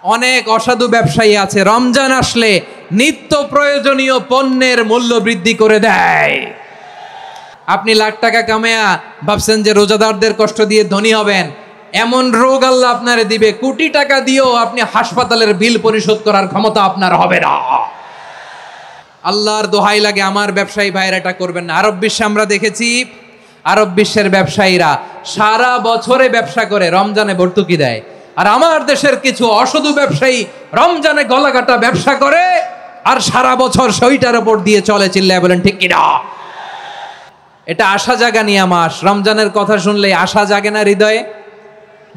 অনেক অসাধু ব্যবসায়ী আছে রমজান আসলে নিত্য প্রয়োজনীয় পণ্যের মূল্য বৃদ্ধি করে দেয়। আপনি লাখ টাকা কামায়া ভাবছেন যে রোজাদারদের কষ্ট দিয়ে ধনী হবেন, এমন রোগ আল্লাহ আপনারে দিবে কোটি টাকা দিয়েও আপনি হাসপাতালের বিল পরিশোধ করার ক্ষমতা আপনার হবে না। আল্লাহর দোহাই লাগে আমার ব্যবসায়ী ভাইয়েরা এটা করবেন না। আরব বিশ্বে আমরা দেখেছি আরব বিশ্বের ব্যবসায়ীরা সারা বছরে ব্যবসা করে রমজানে ভর্তুকি দেয়, আর আমার দেশের কিছু অসাধু ব্যবসায়ী রমজানে গলাকাটা ব্যবসা করে আর সারা বছর সইটার উপর দিয়ে চলে। চিল্লায় বলেন ঠিক কিনা? এটা আশা জাগা নিয়ে মাস। রমজানের কথা শুনলে আশা জাগে না হৃদয়ে?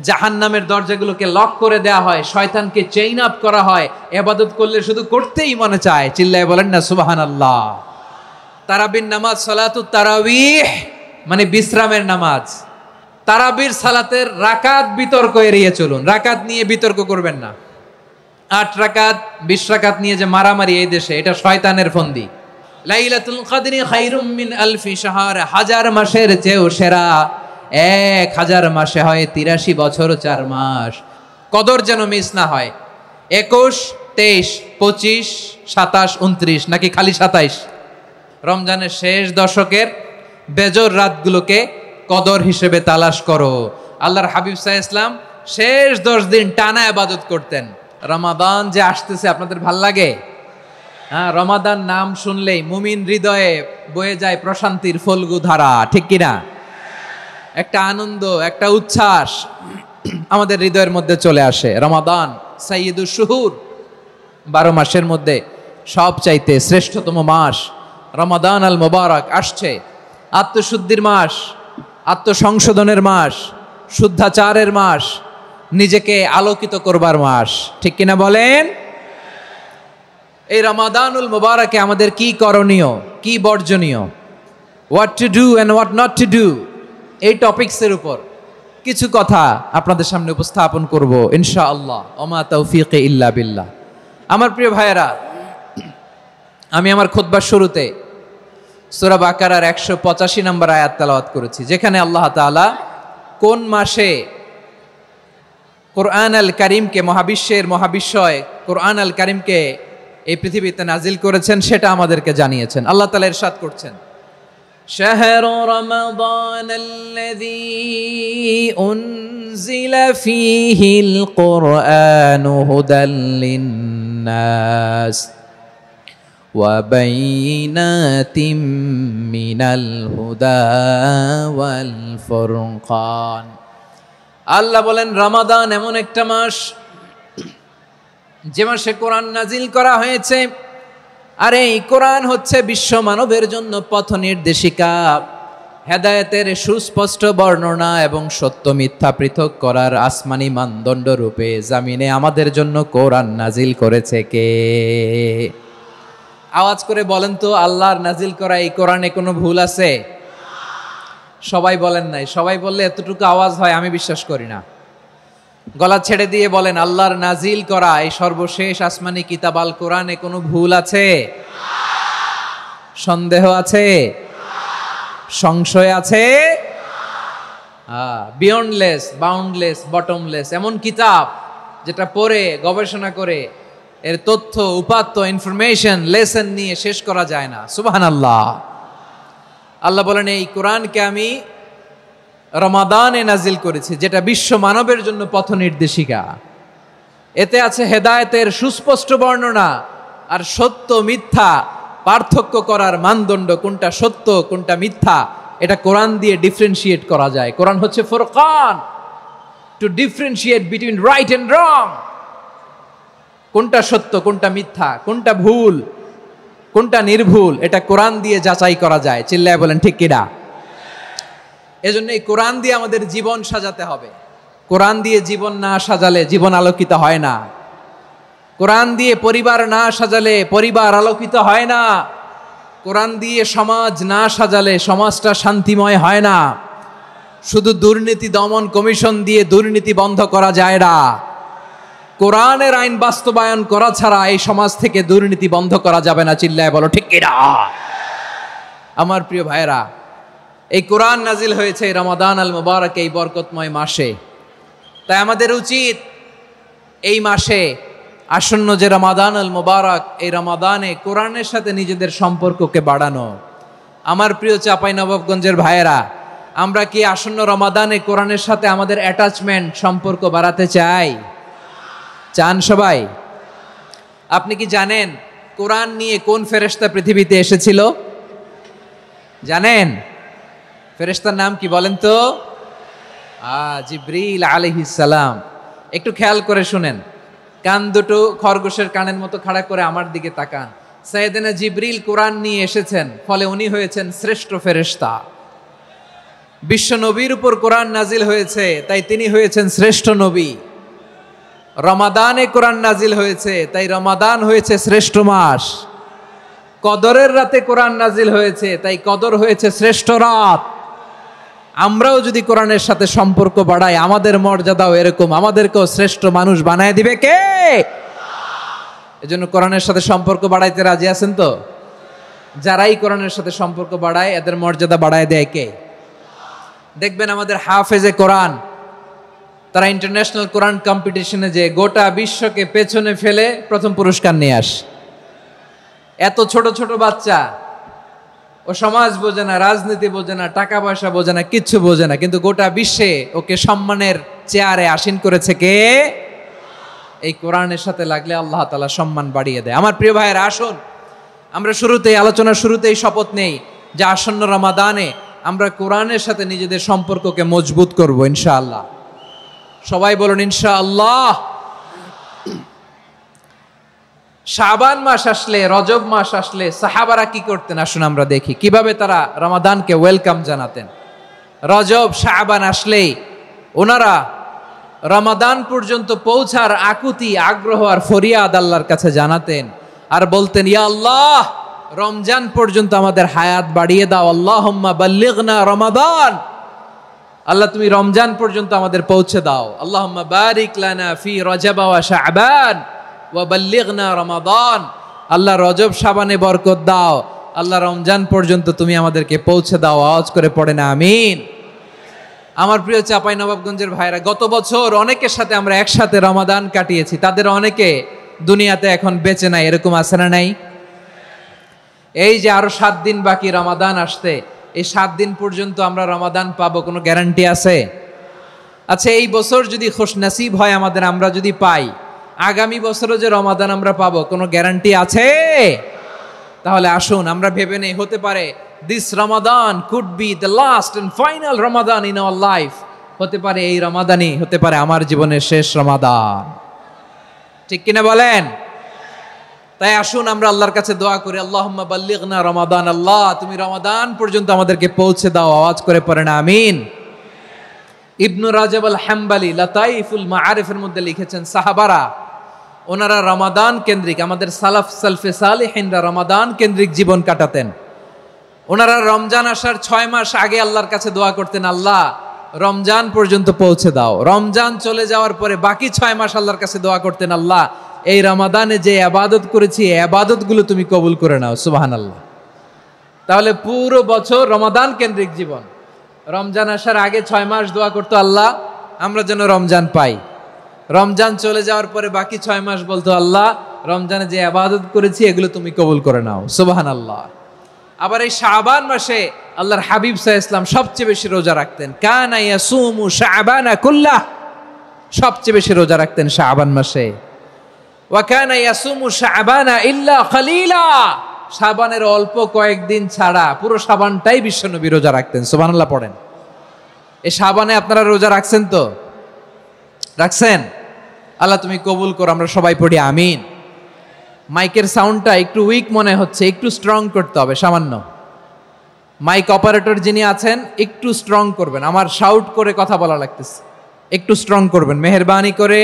জাহান্নামের দরজাগুলোকে লক করে দেয়া হয়, শয়তানকে চেইন আপ করা হয়, ইবাদত করলে শুধু করতেই মনে চায়। চিল্লায় বলেন না সুবহানাল্লাহ। তারাবির নামাজ সালাতুত তারাবিহ মানে বিশ্রামের নামাজ। তারাবির সালাতের রাকাত বিতর্ক এড়িয়ে চলুন, রাকাত নিয়ে বিতর্ক করবেন না। 8 রাকাত 20 রাকাত নিয়ে যে মারামারি এই দেশে, এটা শয়তানের ফন্দি। লাইলাতুল কদরি খায়রুম মিন আলফি শাহর, 1000 মাসের চেয়েও সেরা। 1000 মাসে হয় 83 বছর 4 মাস। কদর যেন মিস না হয়। 21, 23, 25, 27, 29 নাকি খালি 27? রমজানের শেষ দশকের বেজর রাতগুলোকে কদর হিসেবে তালাশ করো। আল্লাহর হাবিব সাল্লাল্লাহু আলাইহি ওয়াসাল্লাম শেষ 10 দিন টানা ইবাদত করতেন। রমাদান যে আসতেছে আপনাদের ভাল লাগে? হ্যাঁ, রমাদান নাম শুনলেই মুমিন হৃদয়ে বয়ে যায় প্রশান্তির ফল্গু ধারা, ঠিক কিনা? একটা আনন্দ, একটা উচ্ছ্বাস আমাদের হৃদয়ের মধ্যে চলে আসে। রমাদান সাইয়্যিদুশ শুহুর, 12 মাসের মধ্যে সবচাইতে শ্রেষ্ঠতম মাস রমাদান আল মুবারক আসছে। আত্মশুদ্ধির মাস, আত্মসংশোধনের মাস, শুদ্ধাচারের মাস, নিজেকে আলোকিত করবার মাস, ঠিক কিনা বলেন? এই রমাদানুল মুবারকে আমাদের কি করণীয়, কি বর্জনীয়, what to do and what not to do, এই টপিকসের উপর কিছু কথা আপনাদের সামনে উপস্থাপন করব ইনশাআল্লাহ। ওমা তাওফীকি ইল্লা বিল্লাহ। আমার প্রিয় ভাইয়েরা, আমি আমার খুতবার শুরুতে সূরা বাকারার 185 নম্বর আয়াত তেলাওয়াত করেছি, যেখানে আল্লাহ তাআলা কোন মাসে কোরআন আল কারীমকে, মহাবিশ্বের মহাবিশ্বয় কোরআন আল কারীমকে এই পৃথিবীতে নাজিল করেছেন সেটা আমাদেরকে জানিয়েছেন। আল্লাহ তাআলা ইরশাদ করছেন, শাহরু রমাদানাল্লাযী উনজিলা ফীহিল কুরআনু হুদাল লিন্নাস ওয়া বাইনাতিম মিনাল হুদা ওয়াল ফুরকান। আল্লাহ বলেন রমাদান এমন একটা মাস যে মাসে কোরআন নাজিল করা হয়েছে, আর এই কোরআন হচ্ছে বিশ্ব মানবের জন্য পথ নির্দেশিকা, হেদায়েতের সুস্পষ্ট বর্ণনা এবং সত্য মিথ্যা পৃথক করার আসমানি মানদণ্ড রূপে জামিনে আমাদের জন্য কোরআন নাজিল করেছে কে? আওয়াজ করে বলেন তো, আল্লাহর নাজিল করা এই কোরআনে কোনো ভুল আছে? সবাই বলেন নাই। সবাই বললে এতটুকু আওয়াজ হয় আমি বিশ্বাস করি না। গলা ছেড়ে দিয়ে বলেন, আল্লাহর নাজিল করা এই সর্বশেষ আসমানি কিতাব আল কোরআনে কোনো ভুল আছে? সন্দেহ আছে? সংশয় আছে? বিয়ন্ডলেস, বাউন্ডলেস, বটমলেস, এমন কিতাব যেটা পড়ে গবেষণা করে এর তথ্য উপাত্ত ইনফরমেশন লেসন নিয়ে শেষ করা যায় না। সুবহানাল্লাহ। আল্লাহ বলেন এই কোরআনকে আমি রমাদানে নাজিল করেছি, যেটা বিশ্ব মানবের জন্য পথ নির্দেশিকা। এতে আছে হেদায়েতের সুস্পষ্ট বর্ণনা আর সত্য মিথ্যা পার্থক্য করার মানদণ্ড, কোনটা সত্য কোনটা মিথ্যা এটা কোরআন দিয়ে ডিফারেন্সিয়েট করা যায়। কোরআন হচ্ছে ফুরকান, to differentiate between right and wrong. কোনটা সত্য কোনটা মিথ্যা, কোনটা ভুল কোনটা নির্ভুল, এটা কোরআন দিয়ে যাচাই করা যায়। চিল্লায় বলেন ঠিক কিনা? এজন্য এই কোরআন দিয়ে আমাদের জীবন সাজাতে হবে। কোরআন দিয়ে জীবন না সাজালে জীবন আলোকিত হয় না। কোরআন দিয়ে পরিবার না সাজালে পরিবার আলোকিত হয় না। কোরআন দিয়ে সমাজ না সাজালে সমাজটা শান্তিময় হয় না। শুধু দুর্নীতি দমন কমিশন দিয়ে দুর্নীতি বন্ধ করা যায় না। কোরআনের আইন বাস্তবায়ন করা ছাড়া এই সমাজ থেকে দুর্নীতি বন্ধ করা যাবে না। চিল্লায় বলো ঠিক কিনা? আমার প্রিয় ভাইরা, এই কোরআন নাজিল হয়েছে রমাদান আল মুবারক এই বরকতময় মাসে। তাই আমাদের উচিত এই মাসে আসন্ন যে রমাদানুল মুবারক, এই রমাদানে কোরআনের সাথে নিজেদের সম্পর্ককে বাড়ানো। আমার প্রিয় চাঁপাইনবাবগঞ্জের ভাইয়েরা, আমরা কি আসন্ন রমাদানে কোরআনের সাথে আমাদের অ্যাটাচমেন্ট, সম্পর্ক বাড়াতে চাই? চান সবাই? আপনি কি জানেন কোরআন নিয়ে কোন ফেরেশতা পৃথিবীতে এসেছিল? জানেন ফেরেশতার নাম কি বলেন তো? জিবরিল আলাইহিস সালাম। একটু খেয়াল করে শুনেন, কান দুটো খরগোশের কানের মতো খাড়া করে আমার দিকে তাকান। সাইয়েদনা জিবরিল কোরআন নিয়ে এসেছেন, ফলে উনি হয়েছেন শ্রেষ্ঠ ফেরেশতা। বিশ্ব নবীর উপর কোরআন নাজিল হয়েছে, তাই তিনি হয়েছেন শ্রেষ্ঠ নবী। রমাদানে কোরআন নাজিল হয়েছে, তাই রমাদান হয়েছে শ্রেষ্ঠ মাস। কদরের রাতে কোরআন নাজিল হয়েছে, তাই কদর হয়েছে শ্রেষ্ঠ রাত। আমরাও যদি কোরআনের সাথে সম্পর্ক বাড়াই, আমাদের মর্যাদাও এরকম, আমাদেরকেও শ্রেষ্ঠ মানুষ বানায় দিবে কে? এজন্য কোরআনের সাথে সম্পর্ক বাড়াইতে রাজি আছেন তো? যারাই কোরআনের সাথে সম্পর্ক বাড়ায়, এদের মর্যাদা বাড়ায় দেয় কে? দেখবেন আমাদের হাফেজে কোরআন, তারা ইন্টারন্যাশনাল কোরআন কম্পিটিশনে যে গোটা বিশ্বকে পেছনে ফেলে প্রথম পুরস্কার নিয়ে আসে। এত ছোট ছোট বাচ্চা, ও সমাজ বোঝে না, রাজনীতি বোঝে না, টাকা পয়সা বোঝে না, কিচ্ছু বোঝে না, কিন্তু গোটা বিশ্বে ওকে সম্মানের চেয়ারে আসীন করেছে কে? এই কোরআনের সাথে লাগলে আল্লাহ তাআলা সম্মান বাড়িয়ে দেয়। আমার প্রিয় ভাইয়েরা, আসুন আমরা শুরুতেই, আলোচনার শুরুতেই শপথ নেই যে আসন্ন রমাদানে আমরা কোরআনের সাথে নিজেদের সম্পর্ককে মজবুত করব ইনশাআল্লাহ। সবাই বলুন ইনশাআল্লাহ। শাবান মাস আসলে, রজব মাস আসলে সাহাবারা কি করতেন? আসুন আমরা দেখি কিভাবে তারা রমাদানকে ওয়েলকাম জানাতেন। রজব শাবান আসলেই ওনারা রমাদান পর্যন্ত পৌঁছার আকুতি, আগ্রহ আর ফরিয়াদ আল্লাহর কাছে জানাতেন আর বলতেন, ইয়া আল্লাহ, রমজান পর্যন্ত আমাদের হায়াত বাড়িয়ে দাও। আল্লাহুম্মা বাল্লিগনা রমাদান, আল্লাহ তুমি রমজান পর্যন্ত আমাদের পৌঁছে দাও। আল্লাহুম্মা বারিক লানা ফি রজব ওয়া শাবান ওয়া বাল্লিগনা রমাদান, আল্লাহ রজব শাবানে বরকত দাও, আল্লাহ রমজান পর্যন্ত তুমি আমাদেরকে পৌঁছে দাও। আওয়াজ করে পড়েন আমিন। আমার প্রিয় চাঁপাইনবাবগঞ্জের ভাইরা, গত বছর অনেকের সাথে আমরা একসাথে রমাদান কাটিয়েছি, তাদের অনেকে দুনিয়াতে এখন বেঁচে নাই, এরকম আছে না নাই? এই যে আরো 7 দিন বাকি রমাদান আসতে, এই 7 দিন পর্যন্ত আমরা রমাদান পাবো, কোনো গ্যারান্টি আছে? আচ্ছা, এই বছর যদি খুশনসিব হয় আমাদের, আমরা যদি পাই, আগামী বছরও যে রমাদান আমরা পাবো, কোনো গ্যারান্টি আছে? তাহলে আসুন আমরা ভেবে নেই, হতে পারে this Ramadan could be the last and final Ramadan in our life. হতে পারে এই রমাদানই হতে পারে আমার জীবনের শেষ রমাদান। ঠিক কিনা বলেন? তাই আসুন আমরা আল্লাহর কাছে দোয়া করি, আল্লাহুম্মা বাল্লিগনা রমাদান, আল্লাহ তুমি রমাদান পর্যন্ত আমাদেরকে পৌঁছে দাও। আওয়াজ করে পড়েন আমিন। ইবনু রাজব আল হাম্বালি লাতাইফুল মাআরিফের মধ্যে লিখেছেন, সাহাবারা ওনারা রমাদান কেন্দ্রিক, আমাদের সালাফ সালফে সালেহিনরা রমাদান কেন্দ্রিক জীবন কাটাতেন। ওনারা রমজান আসার 6 মাস আগে আল্লাহর কাছে দোয়া করতেন, আল্লাহ রমজান পর্যন্ত পৌঁছে দাও। রমজান চলে যাওয়ার পরে বাকি 6 মাস আল্লাহর কাছে দোয়া করতেন, আল্লাহ এই রমাদানে যে ইবাদত করেছি, এই ইবাদতগুলো তুমি কবুল করে নাও। সুবহানাল্লাহ। তাহলে পুরো বছর রমাদান কেন্দ্রিক জীবন। রমজান আসার আগে 6 মাস দোয়া করতো, আল্লাহ আমরা যেন রমজান পাই। রমজান চলে যাওয়ার পরে বাকি 6 মাস বলতো, আল্লাহ রমজানে যে ইবাদত করেছি এগুলো তুমি কবুল করে নাও। সুবহানাল্লাহ। আবার এই শাবান মাসে আল্লাহর হাবিব সাল্লাল্লাহু আলাইহি ওয়াসাল্লাম সবচেয়ে বেশি রোজা রাখতেন। কানা ইয়াসুমু শাবানা কুল্লাহ, সবচেয়ে বেশি রোজা রাখতেন শাবান মাসে। ওয়া কানা ইয়াসুমু শাবানা ইল্লা কলিলা, শাবানের অল্প কয়েকদিন ছাড়া পুরো শাবানটাই বিশ্বনবী রোজা রাখতেন। সুবহানাল্লাহ পড়েন। এই শাবানে আপনারা রোজা রাখছেন তো? রাখছেন? আল্লাহ তুমি কবুল করো। আমরা সবাই পড়ি আমিন। মাইকের সাউন্ডটা একটু উইক মনে হচ্ছে, একটু স্ট্রং করতে হবে সামান্য। মাইক অপারেটর যিনি আছেন একটু স্ট্রং করবেন, আমার শাউট করে কথা বলা লাগতেছে, একটু স্ট্রং করবেন মেহেরবানি করে।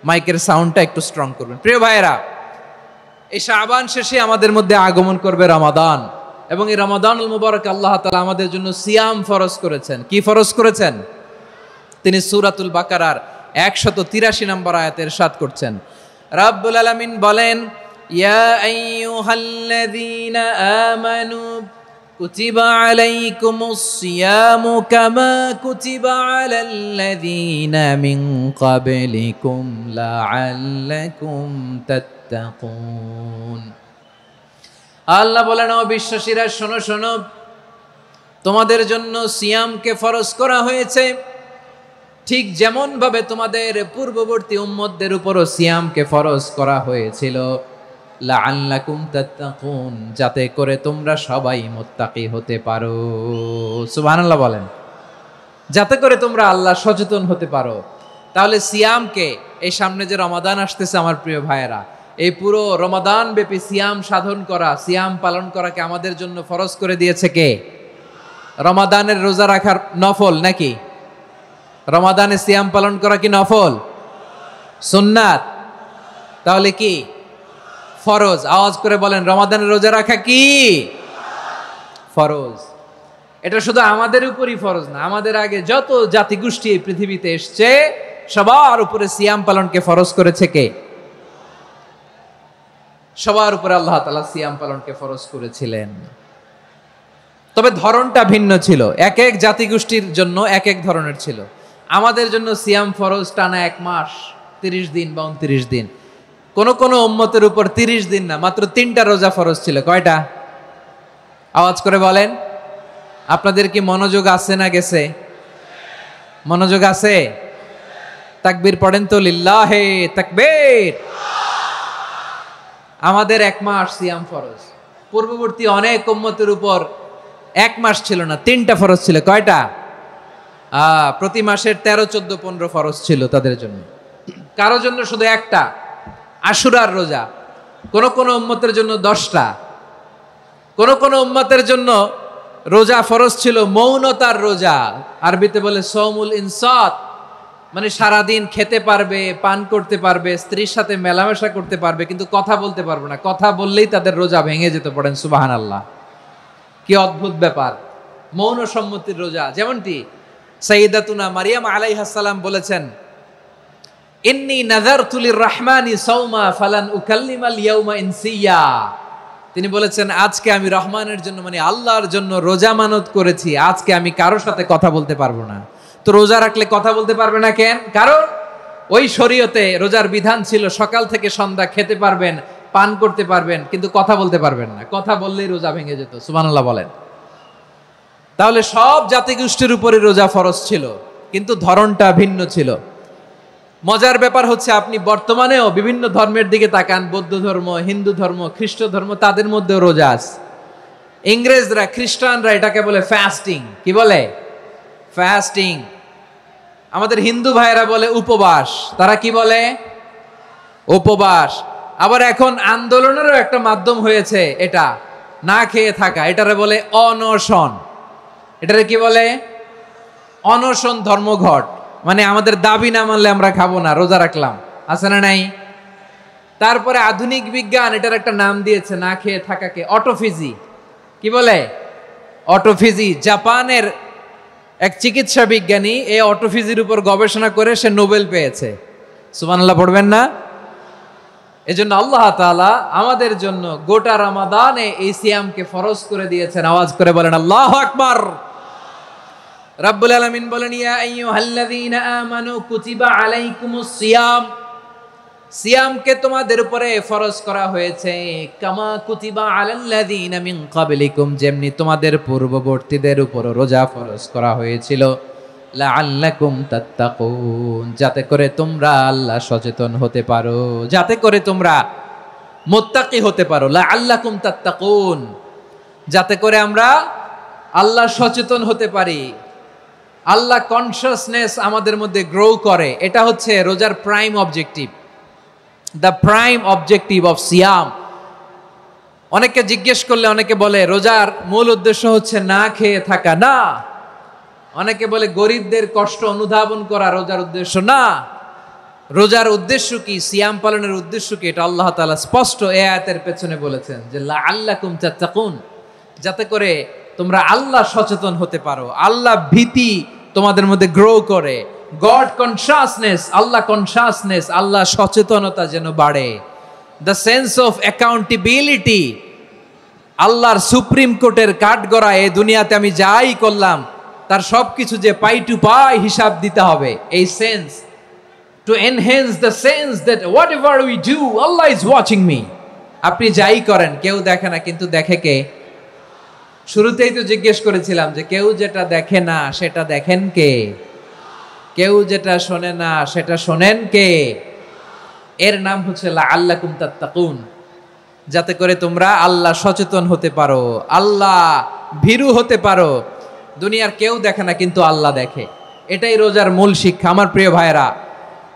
মাইকের সাউন্ডটা একটু স্ট্রং করবেন। প্রিয় ভাইয়েরা, এই শাবান শেষে আমাদের মধ্যে আগমন করবে রমাদান, এবং এই রমাদানুল মুবারক আল্লাহ তাআলা আমাদের জন্য সিয়াম ফরজ করেছেন। কি ফরজ করেছেন? তিনি সূরাতুল বাকারার 183 নম্বর আয়াতে ইরশাদ করছেন, রাব্বুল আলামিন বলেন, ইয়া আইয়ুহাল্লাযীনা আমানু কুতিবা আলাইকুমুস সিয়ামু কামা কুতিবা আলাল্লাযীনা মিন ক্বাবলিকুম লাআল্লাকুম তাত্তাকুন। আল্লাহ বলেন, ও বিশ্বাসীরা শোনো শোনো, তোমাদের জন্য সিয়ামকে ফরজ করা হয়েছে, ঠিক যেমন ভাবে তোমাদের পূর্ববর্তী উম্মতদের উপরও সিয়ামকে ফরজ করা হয়েছিল, লাআল্লাকুম তাত্তাকুন, যাতে করে তোমরা সবাই মুত্তাকি হতে পারো। সুবহানাল্লাহ বলেন, যাতে করে তোমরা আল্লাহ সচেতন হতে পারো। তাহলে সিয়ামকে, এই সামনে যে রমাদান আসতেছে আমার প্রিয় ভাইয়েরা, এই পুরো রমাদান ব্যাপী সিয়াম সাধন করা, সিয়াম পালন করাকে আমাদের জন্য ফরজ করে দিয়েছে কে? রমাদানের রোজা রাখার নফল নাকি? রমাদানে সিয়াম পালন করা কি নফল? সুন্নাত? তাহলে কি ফরজ? আওয়াজ করে বলেন, রমাদানের রোজা রাখা কি ফরজ? এটা শুধু আমাদের উপরই ফরজ না, আমাদের আগে যত জাতিগোষ্ঠী এই পৃথিবীতে এসছে সবার উপরে সিয়াম পালনকে ফরজ করেছে কে? সবার উপরে আল্লাহ তাআলা সিয়াম পালনকে ফরজ করেছিলেন। তবে ধরনটা ভিন্ন ছিল, এক এক জাতিগোষ্ঠীর জন্য এক এক ধরনের ছিল। আমাদের জন্য সিয়াম ফরজ টানা 1 মাস 30 দিন বা 29 দিন। কোন কোন উম্মতের উপর 30 দিন না, মাত্র 3টা রোজা ফরজ ছিল। কয়টা? আওয়াজ করে বলেন। আপনাদের কি মনোযোগ আছে না গেছে? মনোযোগ আছে? তাকবীর পড়েন তো, লিল্লাহে তাকবীর। আমাদের 1 মাস সিয়াম ফরজ। পূর্ববর্তী অনেক উম্মতের উপর 1 মাস ছিল না, 3টা ফরজ ছিল। কয়টা? প্রতি মাসের 13, 14, 15 ফরজ ছিল তাদের জন্য। কারো জন্য শুধু একটা, আশুরার রোজা। কোন কোন উম্মতের জন্য 10টা। কোন কোন উম্মতের জন্য রোজা ফরজ ছিল মৌনতার রোজা, আরবিতে বলে সৌমুল ইনসাত, মানে সারাদিন খেতে পারবে, পান করতে পারবে, স্ত্রীর সাথে মেলামেশা করতে পারবে, কিন্তু কথা বলতে পারবে না। কথা বললেই তাদের রোজা ভেঙে যেত। পড়েন সুবহানাল্লাহ। কি অদ্ভুত ব্যাপার! মৌন সম্মতির রোজা। যেমনটি সাইয়্যিদাতুনা মারিয়াম আলাইহিস সালাম বলেছেন, ইন্নী নাযারতু লির-রাহমানি সাওমা ফালান উকাল্লিমাল ইয়াওমা ইনসিয়া। তিনি বলেছেন, আজকে আমি রহমানের জন্য, মানে আল্লাহর জন্য রোজা মানত করেছি, আজকে আমি কারোর সাথে কথা বলতে পারবো না। তো রোজা রাখলে কথা বলতে পারবে না কেন? কারণ ওই শরীয়তে রোজার বিধান ছিল সকাল থেকে সন্ধ্যা খেতে পারবেন, পান করতে পারবেন, কিন্তু কথা বলতে পারবেন না। কথা বললেই রোজা ভেঙে যেত। সুবহানাল্লাহ বলেন। তাহলে সব জাতিগোষ্ঠীর উপরে রোজা ফরজ ছিল, কিন্তু ধরনটা ভিন্ন ছিল। মজার ব্যাপার হচ্ছে, আপনি বর্তমানেও বিভিন্ন ধর্মের দিকে তাকান, বৌদ্ধ ধর্ম, হিন্দু ধর্ম, খ্রিস্ট ধর্ম, তাদের মধ্যেও রোজা আছে। ইংরেজরা, খ্রিস্টানরা এটাকে বলে ফাস্টিং। কি বলে? ফাস্টিং। আমাদের হিন্দু ভাইয়েরা বলে উপবাস। তারা কি বলে? উপবাস। আবার এখন আন্দোলনেরও একটা মাধ্যম হয়েছে এটা, না খেয়ে থাকা। এটারে বলে অনশন। এটারে কি বলে? অনশন ধর্মঘট। মানে আমাদের দাবি না মানলে আমরা খাবো না, রোজা রাখলাম। আছে না নাই? তারপরে আধুনিক বিজ্ঞান এটার একটা নাম দিয়েছে না খেয়ে থাকাকে, অটোফিজি। কি বলে? অটোফিজি। জাপানের এক চিকিৎসা বিজ্ঞানী এই অটোফিজির উপর গবেষণা করে সে নোবেল পেয়েছে। সুবহানাল্লাহ পড়বেন না? এজন্য আল্লাহ তাআলা আমাদের জন্য গোটা রমাদানে এই সিয়ামকে ফরজ করে দিয়েছেন। আওয়াজ করে বলেন আল্লাহু আকবার। রাব্বুল আলামিন বলেন, ইয়া আইয়ুহাল্লাযীনা আমানু কুতিবা আলাইকুমুস সিয়াম। সিয়ামকে তোমাদের উপরে ফরজ করা হয়েছে, কামা কুতিবা আলাল্লাযীনা মিন ক্বাবলিকুম, যেমনি তোমাদের পূর্ববর্তীদের উপর রোজা ফরজ করা হয়েছিল, লাআল্লাকুম তাত্তাকুন, যাতে করে তোমরা আল্লাহ সচেতন হতে পারো, যাতে করে তোমরা মুত্তাকি হতে পারো। লাআল্লাকুম তাত্তাকুন, যাতে করে আমরা আল্লাহ সচেতন হতে পারি, আল্লাহ কনসিয়াসনেস আমাদের মধ্যে গ্রো করে। এটা হচ্ছে রোজার prime objective, the prime objective of সিয়াম। অনেকে জিজ্ঞেস করলে অনেকে বলে রোজার মূল উদ্দেশ্য হচ্ছে না খেয়ে থাকা। না। অনেকে বলে গরিবদের কষ্ট অনুধাবন করা রোজার উদ্দেশ্য। না। রোজার উদ্দেশ্য কি? সিয়াম পালনের উদ্দেশ্য কি? এটা আল্লাহ তাআলা স্পষ্ট এই আয়াতের পেছনে বলেছেন যে লাআল্লাকুম তাত্তাকুন, যাতে করে তোমরা আল্লাহ সচেতন হতে পারো, আল্লাহ ভীতি তোমাদের মধ্যে গ্রো করে, গড কনসিয়াসনেস, আল্লাহ কনসিয়াসনেস, আল্লাহ সচেতনতা যেন বাড়ে, দ্য সেন্স অফ অ্যাকাউন্টেবিলিটি আল্লাহর সুপ্রিম কোর্টের কাঠগড়া এই দুনিয়াতে আমি যাই করলাম তার সবকিছু যে পাই টু পাই হিসাব দিতে হবে, এই sense, to enhance the sense that what ever we do Allah is watching me. আপনি যাই করেন কেউ দেখে না, কিন্তু দেখে কে? শুরুতেই তো জিজ্ঞেস করেছিলাম যে কেউ যেটা দেখে না সেটা দেখেন কে? কেউ যেটা শোনে না সেটা শোনেন কে? এর নাম হচ্ছে লাআল্লাকুম তাত্তাকুন, যাতে করে তোমরা আল্লাহ সচেতন হতে পারো, আল্লাহ ভীরু হতে পারো। দুনিয়ার কেউ দেখে না, কিন্তু আল্লাহ দেখে। এটাই রোজার মূল শিক্ষা। আমার প্রিয় ভাইরা,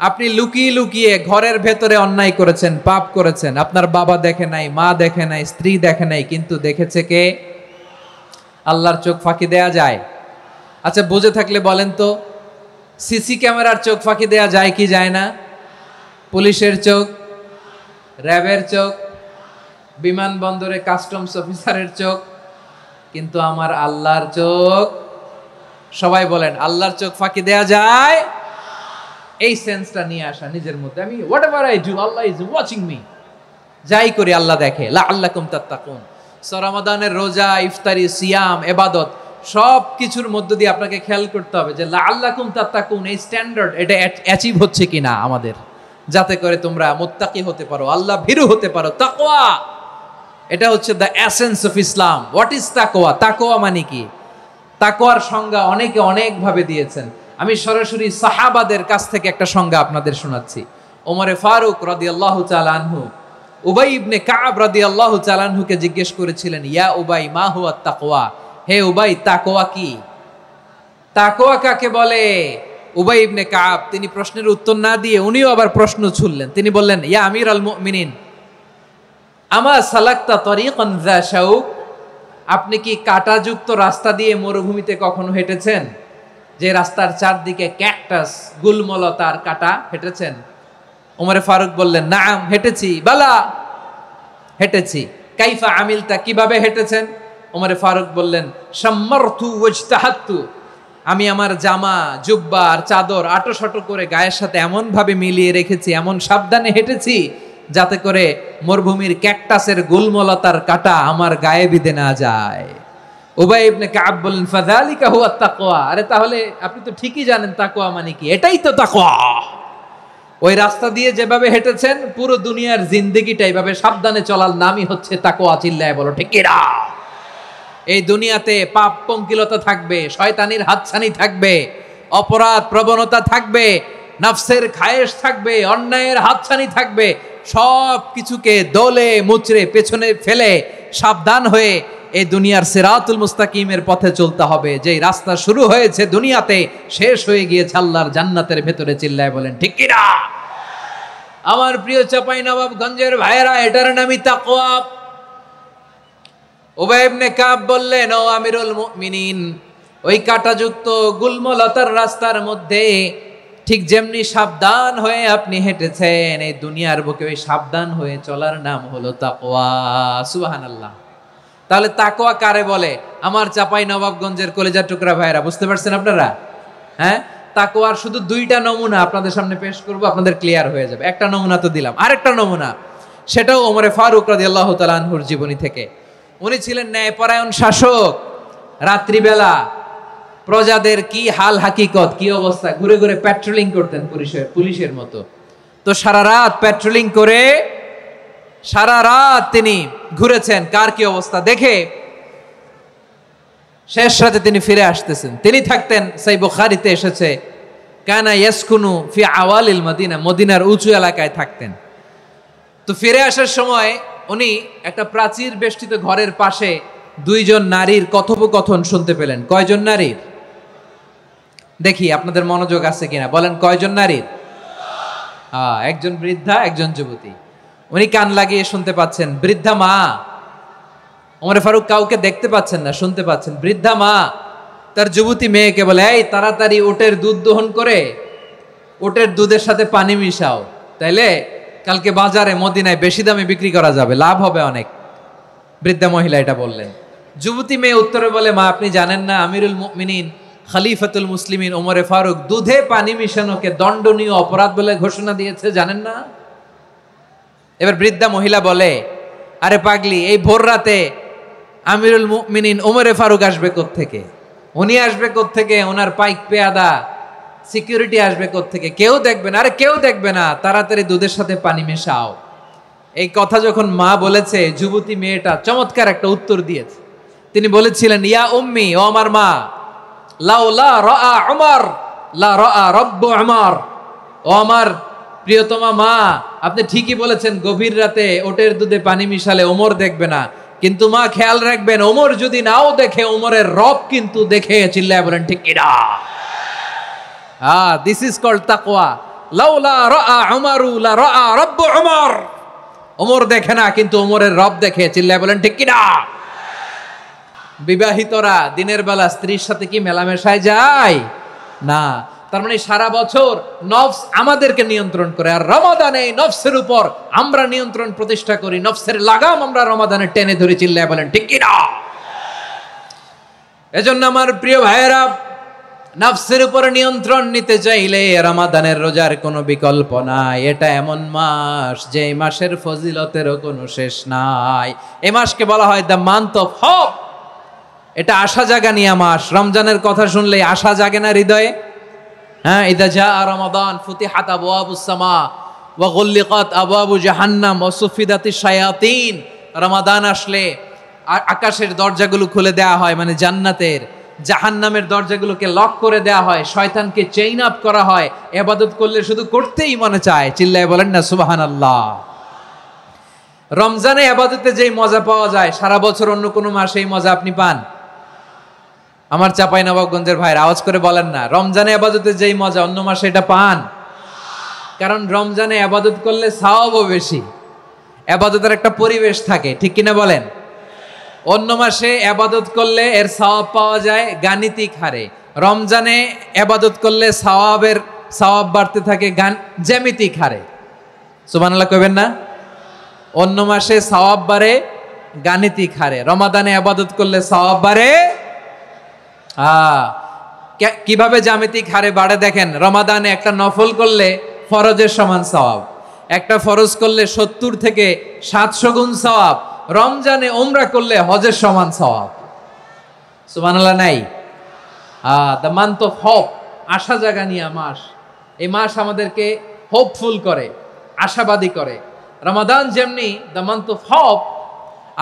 আপনি লুকিয়ে লুকিয়ে ঘরের ভেতরে অন্যায় করেছেন, পাপ করেছেন, আপনার বাবা দেখে নাই, মা দেখে নাই, স্ত্রী দেখে নাই, কিন্তু দেখেছে কে? আল্লাহর চোখ ফাঁকি দেয়া যায়? আচ্ছা, বুঝে থাকলে বলেন তো, সিসি ক্যামেরার চোখ ফাঁকি দেয়া যায় কি যায় না? পুলিশের চোখ, র্যাবের চোখ, বিমানবন্দরে কাস্টমস অফিসারের চোখ, কিন্তু আমার আল্লাহর চোখ? সবাই বলেন, আল্লাহর চোখ ফাঁকি দেয়া যায়? এই সেন্সটা নিয়ে আসা নিজের মধ্যে, আমি what ever I do Allah is watching me, যাই করি আল্লাহ দেখে। লাআল্লাকুম তাত্তাকুন। সো রমাদানের রোজা, ইফতারি, সিয়াম, ইবাদত সব কিছুর মধ্য দিয়ে আপনাকে খেয়াল করতে হবে যে লাআল্লাকুম তাত্তাকুন এই স্ট্যান্ডার্ড এটা অ্যাচিভ হচ্ছে কিনা আমাদের, যাতে করে তোমরা মুত্তাকি হতে পারো, আল্লাহ ভীরু হতে পারো। তাকওয়া, এটা হচ্ছে the essence of Islam. What is তাকওয়া? তাকওয়া মানে কি? তাকওয়ার সংজ্ঞা অনেকে অনেক ভাবে দিয়েছেন। আমি সরাসরি সাহাবাদের কাছ থেকে একটা সংজ্ঞা আপনাদের শোনাচ্ছি। ওমরে ফারুক রাদিয়াল্লাহু তাআলা আনহু উবাই ইবনে কাব রাদিয়াল্লাহু তাআলা আনহুকে জিজ্ঞেস করেছিলেন, ইয়া উবাই মা হুয়া তাকওয়া? হে উবাই, তাকওয়া কি? তাকওয়া কাকে বলে? উবাই ইবনে কাব তিনি প্রশ্নের উত্তর না দিয়ে উনিও আবার প্রশ্ন ছুড়লেন। তিনি বললেন, ইয়া আমিরাল মুমিনিন, আমা সালাকতা তরিকান যা শাউক? আপনি কি কাঁটাযুক্ত রাস্তা দিয়ে মরুভূমিতে কখনো হেঁটেছেন? যে রাস্তার চারদিকে ক্যাকটাস, গুলমলতার কাঁটা, হেঁটেছেন? ওমরে ফারুক বললেন, নাম, হেঁটেছি। বালা, হেঁটেছি। কাইফা আমিলতা, কিভাবে হেঁটেছেন? ওমরে ফারুক বললেন, শাম্মারতু ওয়াজতাহাতু, আমি আমার জামা, জুব্বা আর চাদর আটোসাটো করে গায়ের সাথে এমন ভাবে মিলিয়ে রেখেছি, এমন সাবধানে হেঁটেছি যাতে করে মরুভূমির ক্যাকটাসের গুলমলতার কাঁটা আমার গায়ে বিঁধে না যায়। উবাই ইবনে কাব বললেন, ফাযালিকা হুয়া তাকওয়া। আরে তাহলে আপনি তো ঠিকই জানেন তাকওয়া মানে কি, এটাই তো তাকওয়া। ওই রাস্তা দিয়ে যেভাবে হেঁটেছেন পুরো দুনিয়ার জিন্দেগিটা এইভাবে সাবধানে চলার নামই হচ্ছে তাকওয়া। চিল্লায় বলো ঠিক কিনা? এই দুনিয়াতে পাপ পঙ্কিলতা থাকবে, শয়তানির হাতছানি থাকবে, অপরাধ প্রবণতা থাকবে, নফসের খায়েশ থাকবে, অন্যায়ের হাতছানি থাকবে। সব কিছুকে দলে মুচড়ে পেছনে ফেলে সাবধান হয়ে এই দুনিয়ার সিরাতুল মুস্তাকিমের পথে চলতে হবে। যেই রাস্তা শুরু হয়েছে দুনিয়াতে, শেষ হয়ে গিয়েছে আল্লাহর জান্নাতের ভেতরে। চিল্লায় বলেন ঠিক কিনা? আমার প্রিয় চাঁপাইনবাবগঞ্জের ভাইয়েরা, এটার নামই তাকওয়া। উবাই ইবনে কাব বললেন, ও আমিরুল মুমিনিন, ওই কাঁটাযুক্ত গুলমলতার রাস্তার মধ্যে ঠিক যেমনি সাবধান হয়ে আপনি হেঁটেছেন, এই দুনিয়ার বুকে ওই সাবধান হয়ে চলার নাম হলো তাকওয়া। সুবহানাল্লাহ। তাহলে তাকওয়া কারে বলে? আমার চাঁপাইনবাবগঞ্জের কলেজার টুকরা ভাইয়েরা, বুঝতে পারছেন আপনারা? হ্যাঁ, তাকওয়ার শুধু দুইটা নমুনা আপনাদের সামনে পেশ করব, আপনাদের ক্লিয়ার হয়ে যাবে। একটা নমুনা তো দিলাম, আরেকটা নমুনা, সেটাও ওমরে ফারুক রাদিয়াল্লাহু তাআলা আনহুর জীবনী থেকে। উনি ছিলেন ন্যায়পরায়ণ শাসক। রাত্রিবেলা প্রজাদের কি হাল হাকিকত, কি অবস্থা, ঘুরে ঘুরে প্যাট্রোলিং করতেন পুলিশের মতো। তো সারা রাত প্যাট্রোলিং করে সারা রাত তিনি ঘুরেছেন কার কি অবস্থা দেখে। শেষ রাতে তিনি ফিরে আসতেছেন। তিনি থাকতেন, সেই বুখারীতে এসেছে, কানা ইয়াসকুনু ফি আওয়ালিল মদিনা, মদিনার উঁচু এলাকায় থাকতেন। তো ফিরে আসার সময় উনি একটা প্রাচীর বেষ্টিত ঘরের পাশে দুইজন নারীর কথোপকথন শুনতে পেলেন। কয়জন নারীর? দেখি আপনাদের মনোযোগ আছে কিনা, বলেন কয়জন নারীর? একজন বৃদ্ধা, একজন যুবতী। উনি কান লাগিয়ে শুনতে পাচ্ছেন। বৃদ্ধা মা, ওমর ফারুক কাউকে দেখতে পাচ্ছেন না, শুনতে পাচ্ছেন। বৃদ্ধা মা তার যুবতী মেয়েকে বলে, এই তাড়াতাড়ি ওটের দুধ দহন করে ওটের দুধের সাথে পানি মিশাও, তাইলে কালকে বাজারে মদিনায় বেশি দামে বিক্রি করা যাবে, লাভ হবে অনেক। বৃদ্ধা মহিলা এটা বললেন। যুবতী মেয়ে উত্তরে বলে, মা আপনি জানেন না আমিরুল মুমিনিন খলিফাতুল মুসলিমিন ওমরে ফারুক দুধে পানি মিশানোকে দণ্ডনীয় অপরাধ বলে ঘোষণা দিয়েছে, জানেন না? এবার বৃদ্ধা মহিলা বলে, আরে পাগলি, এই ভোর রাতে আমিরুল মুমিনিন ওমরে ফারুক আসবে কোত্থেকে? উনি আসবে কোত্থেকে? ওনার পাইক পেয়াদা সিকিউরিটি আসবে কোত্থেকে? কেউ দেখবে না। আরে কেউ দেখবে না, তাড়াতাড়ি দুধের সাথে পানি মেশাও। এই কথা যখন মা বলেছে, যুবতী মেয়েটা চমৎকার একটা উত্তর দিয়েছে। তিনি বলেছিলেন, ইয়া উম্মি, ও আমার মা, লাউলা রাআ উমর লা রাআ রব্বু উমর। ও আমার প্রিয়তমা মা, আপনি ঠিকই বলেছেন, গভীর রাতে ওটের দুধে পানি মিশালে ওমর দেখবে না, কিন্তু মা খেয়াল রাখবেন, ওমর যদি নাও দেখে, ওমরের রব কিন্তু দেখে। চিল্লায় বলেন ঠিক কিনা? দিস ইজ কল্ড তাকওয়া। লাউলা রাআ উমরু লা রাআ রব্বু উমর। ওমর দেখে না, কিন্তু ওমরের রব দেখে। চিল্লায় বলেন ঠিক কিনা? বিবাহিতরা দিনের বেলা স্ত্রীর সাথে কি মেলামেশায় যায় না? তার মানে সারা বছর নফস আমাদেরকে নিয়ন্ত্রণ করে, আর রমাদানে নফসের উপর আমরা নিয়ন্ত্রণ প্রতিষ্ঠা করি। নফসের লাগাম আমরা রমাদানে টেনে ধরে। চিল্লায় বলেন ঠিক কিনা? এজন্য আমার প্রিয় ভাইয়েরা, নফসের উপর নিয়ন্ত্রণ নিতে চাইলে রমাদানের রোজার কোনো বিকল্প নাই। এটা এমন মাস যে মাসের ফজিলতেরও কোনো শেষ নাই। এই মাসকে বলা হয় দ্য মান্থ অফ হোপ। এটা আশা জাগানিয়া মাস। রমজানের কথা শুনলে আশা জাগে না হৃদয়ে? হ্যাঁ, ইদা জাআ রমাদান ফুতিহাত আবওয়াবুস সামা ওয়া গুল্লিকাত আবওয়াবু জাহান্নাম ওয়া সুফিদাতিশ শায়াতিন। রমাদান আসলে আকাশের দরজাগুলো খুলে দেয়া হয়, মানে জান্নাতের। জাহান্নামের দরজাগুলোকে লক করে দেয়া হয়, শয়তানকে চেইন আপ করা হয়। ইবাদত করলে শুধু করতেই মনে চায়। চিল্লায় বলেন না সুবহানাল্লাহ। রমজানে ইবাদতে যেই মজা পাওয়া যায়, সারা বছর অন্য কোনো মাসে এই মজা আপনি পান? আমার চাঁপাইনবাবগঞ্জের ভাইরা আওয়াজ করে বলেন না, রমজানে ইবাদতে যেই মজা অন্য মাসে এটা পান? কারণ রমজানে ইবাদত করলে সওয়াবও বেশি, ইবাদতের একটা পরিবেশ থাকে, ঠিক কিনা বলেন? অন্য মাসে ইবাদত করলে এর সওয়াব পাওয়া যায় গাণিতিক হারে, রমজানে ইবাদত করলে সওয়াব বাড়তে থাকে জ্যামিতিক হারে। সুবহানাল্লাহ কইবেন না? অন্য মাসে সওয়াব বাড়ে গাণিতিক হারে, রমাদানে ইবাদত করলে সওয়াব বাড়ে কিভাবে জ্যামিতিক হারে বাড়ে দেখেন। রমাদানে একটা নফল করলে ফরজের সমান সওয়াব, একটা ফরজ করলে 70 থেকে 700 গুণ সওয়াব, রমজানে উমরা করলে হজের সমান সওয়াব। সুবহানাল্লাহ নাই? দ্য মান্থ অফ হোপ, আশা জাগানিয়া মাস। এই মাস আমাদেরকে হোপফুল করে, আশাবাদী করে। রমাদান যেমনি দ্য মান্থ অফ হোপ,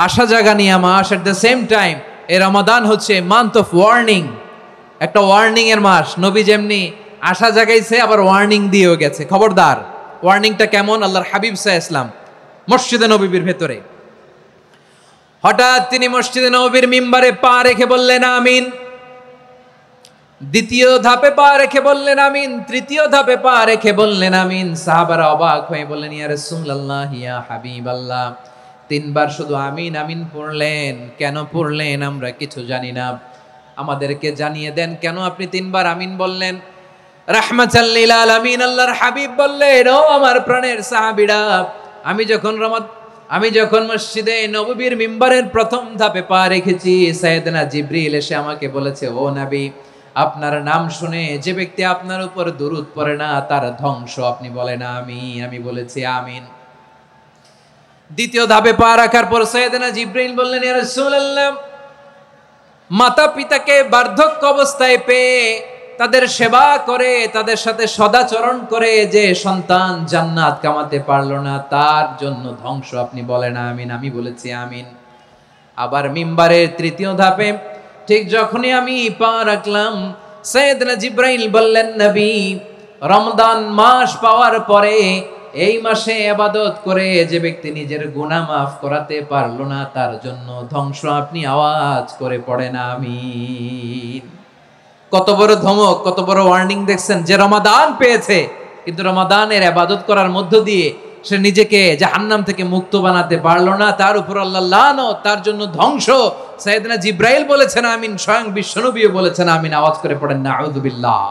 আশা জাগানিয়া মাস, এট দ্য সেম টাইম এই রমাদান হচ্ছে মান্থ অফ ওয়ার্নিং, একটা ওয়ার্নিং এর মাস। নবী যেমনি আশা জাগাইছে, আবার ওয়ার্নিং দিয়েও গেছে, খবরদার। ওয়ার্নিংটা কেমন? আল্লাহর হাবিব সাল্লাল্লাহু আলাইহি ওয়াসাল্লাম মসজিদে নববীর ভেতরে, হঠাৎ তিনি মসজিদে নববীর মিম্বারে পা রেখে বললেন আমিন। দ্বিতীয় ধাপে পা রেখে বললেন আমিন, তৃতীয় ধাপে পা রেখে বললেন আমিন। সাহাবারা অবাক হয়ে বললেন, ইয়া রাসূলুল্লাহ, ইয়া হাবিবাল্লাহ, 3 বার শুধু আমিন আমিন পড়লেন, কেন পড়লেন আমরা কিছু জানি না, আমাদেরকে জানিয়ে দেন কেন আপনি 3 বার আমিন বললেন। রাহমাতাল লিল আলামিন আল্লাহর হাবিব বললেন, ও আমার প্রাণের সাহাবীরা, আমি যখন মসজিদে নববীর মিম্বারের প্রথম ধাপে পা রেখেছি, সাইয়েদনা জিবরিল এসে আমাকে বলেছে, ও নবী, আপনার নাম শুনে যে ব্যক্তি আপনার উপর দুরূদ পড়ে না তার ধ্বংস। আপনি বলেন আমিন। আমি বলেছি আমিন। দ্বিতীয় ধাপে পা রাখার পর সাইয়েদনা জিবরিল বললেন, ইয়া রাসূলুল্লাহ, মাতা পিতাকে বার্ধক্য অবস্থায় পেয়ে তাদের সেবা করে, তাদের সাথে সদাচরণ করে যে সন্তান জান্নাত কামাতে পারলো না, তার জন্য ধ্বংস। আপনি বলেন আমিন। আমি বলেছি আমিন। আবার মিম্বারের তৃতীয় ধাপে ঠিক যখনই আমি পা রাখলাম, সাইয়েদনা জিবরাইল বললেন, নবী, রমজান মাস পাওয়ার পরে এই মাসে ইবাদত করে যে ব্যক্তি নিজের গুনাহ মাফ করাতে পারলো না, তার জন্য ধ্বংস। আপনি আওয়াজ করে পড়েন আমিন। কত বড় ধমক, কত বড় ওয়ার্নিং দেখছেন। যে রমাদান পেয়েছে, কিন্তু রমাদানের ইবাদত করার মধ্য দিয়ে সে নিজেকে জাহান্নাম থেকে মুক্ত বানাতে পারলো না, তার উপর আল্লাহ লানত, তার জন্য ধ্বংস। সাইয়েদনা জিবরাইল বলেছেন আমিন, স্বয়ং বিশ্বনবীও বলেছেন আমিন। আওয়াজ করে পড়েন নাউযু বিল্লাহ।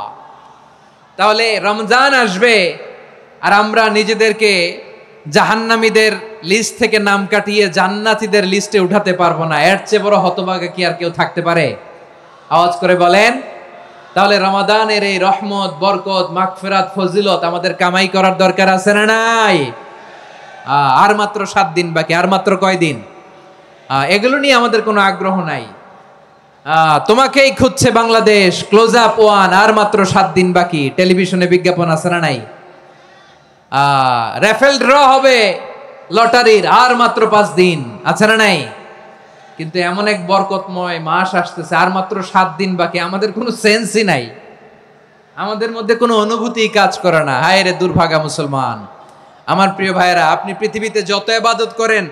তাহলে রমজান আসবে আর আমরা নিজেদেরকে জাহান্নামীদের লিস্ট থেকে নাম কাটিয়ে জান্নাতীদের লিস্টে উঠাতে পারবো না। এর চেয়ে বড় হতভাগা কি আর কেউ থাকতে পারে? আওয়াজ করে বলেন। তাহলে রমাদানের এই রহমত, বরকত, মাগফিরাত, ফজিলত আমাদের কামাই করার দরকার আছে না নাই? আর মাত্র 7 দিন বাকি। আর মাত্র কয় দিন? এগুলো নিয়ে আমাদের কোনো আগ্রহ নাই। তোমাকেই খুঁজছে বাংলাদেশ, ক্লোজ আপ ওয়ান, আর মাত্র 7 দিন বাকি, টেলিভিশনে বিজ্ঞাপন আছে না নাই? রেফেল ড্র হবে লটারির, আর মাত্র 5 দিন আছে না নাই? কিন্তু এমন এক বরকতময় মাস আসতেছে, আর মাত্র 7 দিন বাকি, আমাদের কোনো সেন্সই নাই, আমাদের মধ্যে কোনো অনুভূতি কাজ করে না। হায় রে দুর্ভাগা মুসলমান। আমার প্রিয় ভাইরা, আপনি পৃথিবীতে যত ইবাদত করেন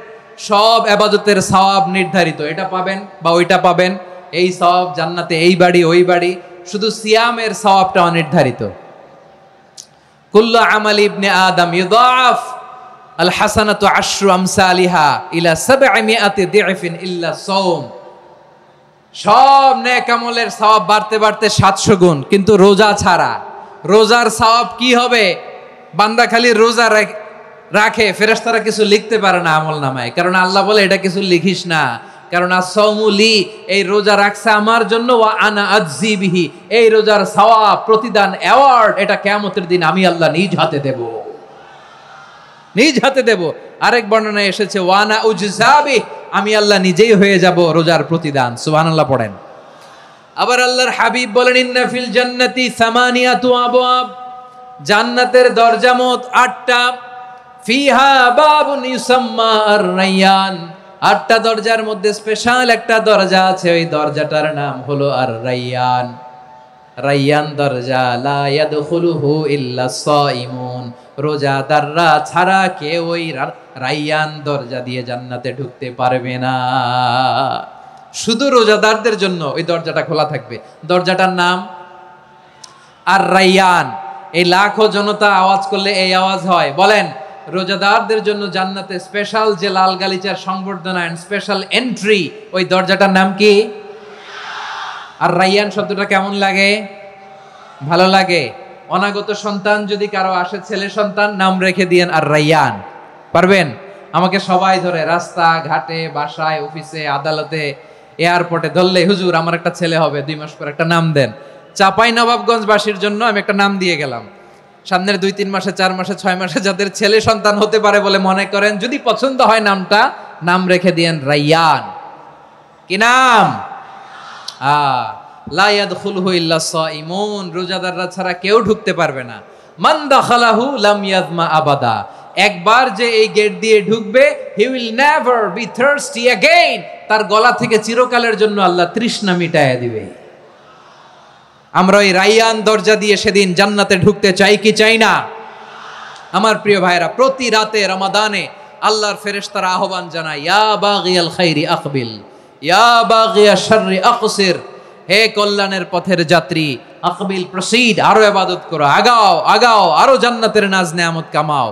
সব ইবাদতের সওয়াব নির্ধারিত, এটা পাবেন বা ওইটা পাবেন, এই সওয়াব জান্নাতে, এই বাড়ি ওই বাড়ি। শুধু সিয়ামের সওয়াবটা অনির্ধারিত। কুল্লু আমালি ইবনে আদম ইউদাফ আল হাসানাতু আশরু আমসালিহা ইলা 700 দিফিন ইল্লা সাওম। সব নেক আমলের সওয়াব বাড়তে বাড়তে 700 গুণ, কিন্তু রোজা ছাড়া। রোজার সওয়াব কি হবে? বান্দা খালি রোজা রাখে, ফেরেশতারা কিছু লিখতে পারে না আমল নামায়, কারণ আল্লাহ বলে এটা কিছু লিখিস না, কারণ আস-সাওমুলি, এই রোজা রাখছে আমার জন্য, ওয়া আনা আজজি বিহি, এই রোজার সওয়াব, প্রতিদান, অ্যাওয়ার্ড, এটা কিয়ামতের দিন আমি আল্লাহ নিজ হাতে দেব, নিজ হাতে দেব। আরেক বর্ণনায় এসেছে ওয়ানা উজজাবি, আমি আল্লাহ নিজেই হয়ে যাব রোজার প্রতিদান। সুবহানাল্লাহ পড়েন। আবার আল্লাহর হাবিব বলেন ইন্না ফিল জান্নাতি সামানিয়াতু আবওয়াব, জান্নাতের দরজা মোট 8টা। ফিহা বাবুন ইউসাম্মা আর-রায়্যান, 8টা দরজার মধ্যে স্পেশাল একটা দরজা আছে, ওই দরজাটার নাম হলো আর-রায়্যান। রায়্যান দরজা, লা ইয়াদখুলুহু ইল্লা সাইমুন, রোজাদাররা ছাড়া কেউ ওই রায়্যান দরজা দিয়ে জান্নাতে ঢুকতে পারবে না। শুধু রোজাদারদের জন্য ওই দরজাটা খোলা থাকবে। দরজাটার নাম আর-রায়্যান। এই লাখো জনতা আওয়াজ করলে এই আওয়াজ হয়, বলেন রোজাদারদের জন্য জান্নাতে স্পেশাল যে লাল গালিচার সংবর্ধনা এন্ড স্পেশাল এন্ট্রি, ওই দরজাটার নাম কি? আর রায়্যান শব্দটা কেমন লাগে? ভালো লাগে। অনাগত সন্তান যদি কারো আসে, ছেলে সন্তান, নাম রেখে দিয়েন আর রায়্যান। পারবেন? আমাকে সবাই ধরে রাস্তা ঘাটে, বাসায়, অফিসে, আদালতে, এয়ারপোর্টে ধরলে, হুজুর আমার একটা ছেলে হবে 2 মাস পর, একটা নাম দেন। চাপাই নবাবগঞ্জবাসীর জন্য আমি একটা নাম দিয়ে গেলাম। সামনের 2-3 মাসে, 4 মাসে, 6 মাসে যাদের ছেলে সন্তান হতে পারে বলে মনে করেন, যদি পছন্দ হয় নামটা, নাম রেখে দিয়েন রায়্যান। কি নাম? লা ইয়াদখুলুহু ইল্লা সাইমুন, রোজাদাররা ছাড়া কেউ ঢুকতে পারবে না। মান দাখালাহু লাম ইয়াজমা আবাদা, একবার যে এই গেট দিয়ে ঢুকবে, he will never be thirsty again, তার গলা থেকে চিরকালের জন্য আল্লাহ তৃষ্ণা মিটায়া দিবে। আমরা ওই রায়্যান দরজা দিয়ে সেদিন জান্নাতে ঢুকতে চাই কি চাই না? আমার প্রিয় ভাইরা, প্রতি রাতে রমাদানে আল্লাহর ফেরেশতারা আহ্বান জানায়, ইয়া বাগিয়াল খাইরি আকবিল, ইয়া বাগিয়াশ শাররি আকসির, হে কল্যাণের পথের যাত্রী, আকবিল প্রসিড, আরো ইবাদত করো, আগাও আগাও, আরো জান্নাতের নাজ নেয়ামত কামাও।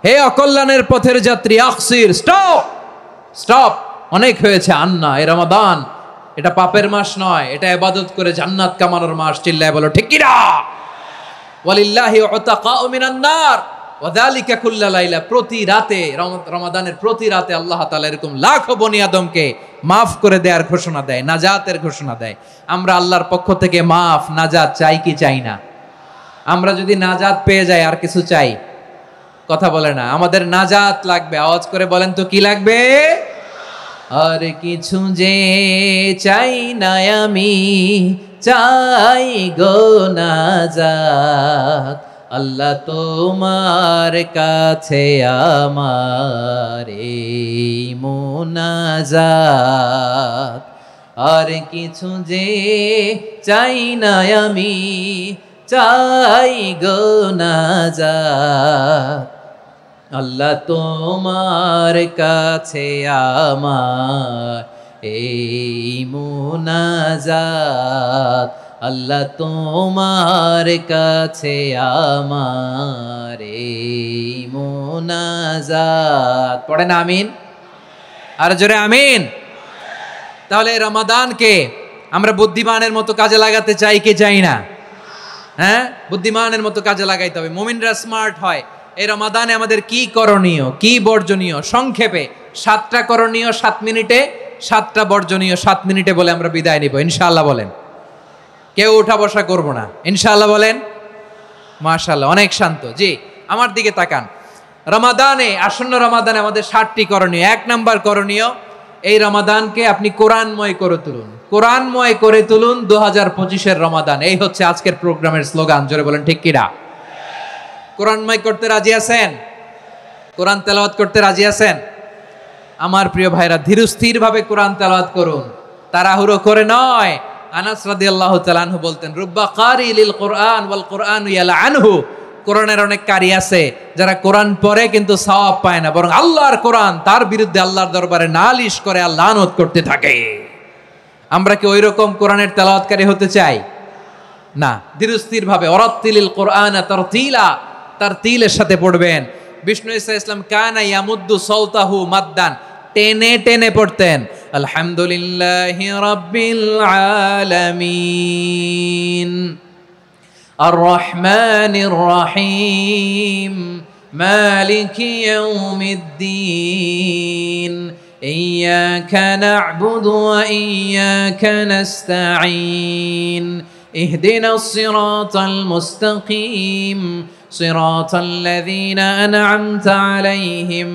হে অকল্যাণের পথের যাত্রী, আকসির, স্টপ স্টপ, অনেক হয়েছে। আন্না, এ রমাদান এটা পাপের মাস নয়, এটা ইবাদত করে জান্নাত কামানোর মাস। চিল্লায় বলো ঠিক কি না? ওয়ালিল্লাহি উতাকাউ মিনান নার ওয়া যালিকা কুল্লা লাইলা, প্রতি রাতে, রমাদানের প্রতি রাতে আল্লাহ তাআলা এরকম লাখো বনি আদমকে মাফ করে দেওয়ার ঘোষণা দেয়, নাজাতের ঘোষণা দেয়। আমরা আল্লাহর পক্ষ থেকে মাফ, নাজাত চাই কি চাই না? আমরা যদি নাজাত পেয়ে যাই, আর কিছু চাই? কথা বলে না। আমাদের নাজাত লাগবে। আওয়াজ করে বলেন তো কি লাগবে? আর কিছু যে চাই না আমি, চাই গো নাজাত, আল্লাহ তোমার কাছে আমার এই মুনাজাত। আর কিছু যে চাই না আমি, চাই গো নাজাত, আল্লাহ তোমার কাছে আমার এই মুনাজাত, আল্লাহ তোমার কাছে আমার এই মুনাজাত। পড়েন আমিন, আর জোরে আমিন। তাহলে রমাদানকে আমরা বুদ্ধিমানের মতো কাজে লাগাতে চাই কি চাই না? হ্যাঁ, বুদ্ধিমানের মতো কাজে লাগাইতে হবে। মুমিনরা স্মার্ট হয়। এই রমাদানে আমাদের কি করণীয়, কি বর্জনীয়? সংক্ষেপে 7টা করণীয় 7 মিনিটে, 7টা বর্জনীয় 7 মিনিটে বলে আমরা বিদায় নিব ইনশাআল্লাহ। বলেন, কেউ উঠা বসা করব না ইনশাআল্লাহ। বলেন মাশাআল্লাহ, অনেক শান্ত। জি, আমার দিকে তাকান। রমাদানে, আসন্ন রমাদানে আমাদের 7টি করণীয়। 1 নাম্বার করণীয়, এই রমাদানকে আপনি কোরআনময় করে তুলুন, কোরআনময় করে তুলুন 2025-এর রমাদান। এই হচ্ছে আজকের প্রোগ্রামের স্লোগান। জোরে বলেন ঠিক কিনা? কোরআনময় করতে রাজি আছেন? কোরআন তেলাওয়াত করতে রাজি আছেন? আমার প্রিয় ভাইরা, ধীরস্থির ভাবে কোরআন তেলাওয়াত করুন, তাড়াহুড়ো করে নয়। আনাস রাদিয়াল্লাহু তাআলা আনহু বলতেন, রুব্বা কারি লিল কোরআন ওয়াল কোরআনু ইয়ালআনহু। কোরআনের অনেক কারি আছে যারা কোরআন পড়ে কিন্তু সওয়াব পায় না, বরং আল্লাহর কোরআন তার বিরুদ্ধে আল্লাহর দরবারে নালিশ করে আর লানত করতে থাকে। আমরা কি ওইরকম কোরআনের তেলাওয়াতকারী হতে চাই? না। ধীরস্থির ভাবে ওয়ারাত্তিলিল কোরআনা তারতিলা, তারতিলের সাথে পড়বেন। বিষ্ণু ঈসা ইসলাম কানা ইয়ামুদ্দু সাওতাহু মাদ্দান, টেনে টেনে পড়তেন। আলহামদুলিল্লাহি রাব্বিল আলামিন আর রহমানির রহিম মালিকি ইয়াউমিদ্দিন ইয়্যাকা না'বুদু ওয়া ইয়্যাকা নাস্তাঈন ইহদিনাস সিরাতাল মুস্তাকিম সিরাতাল লাযীনা আন'আমতা আলাইহিম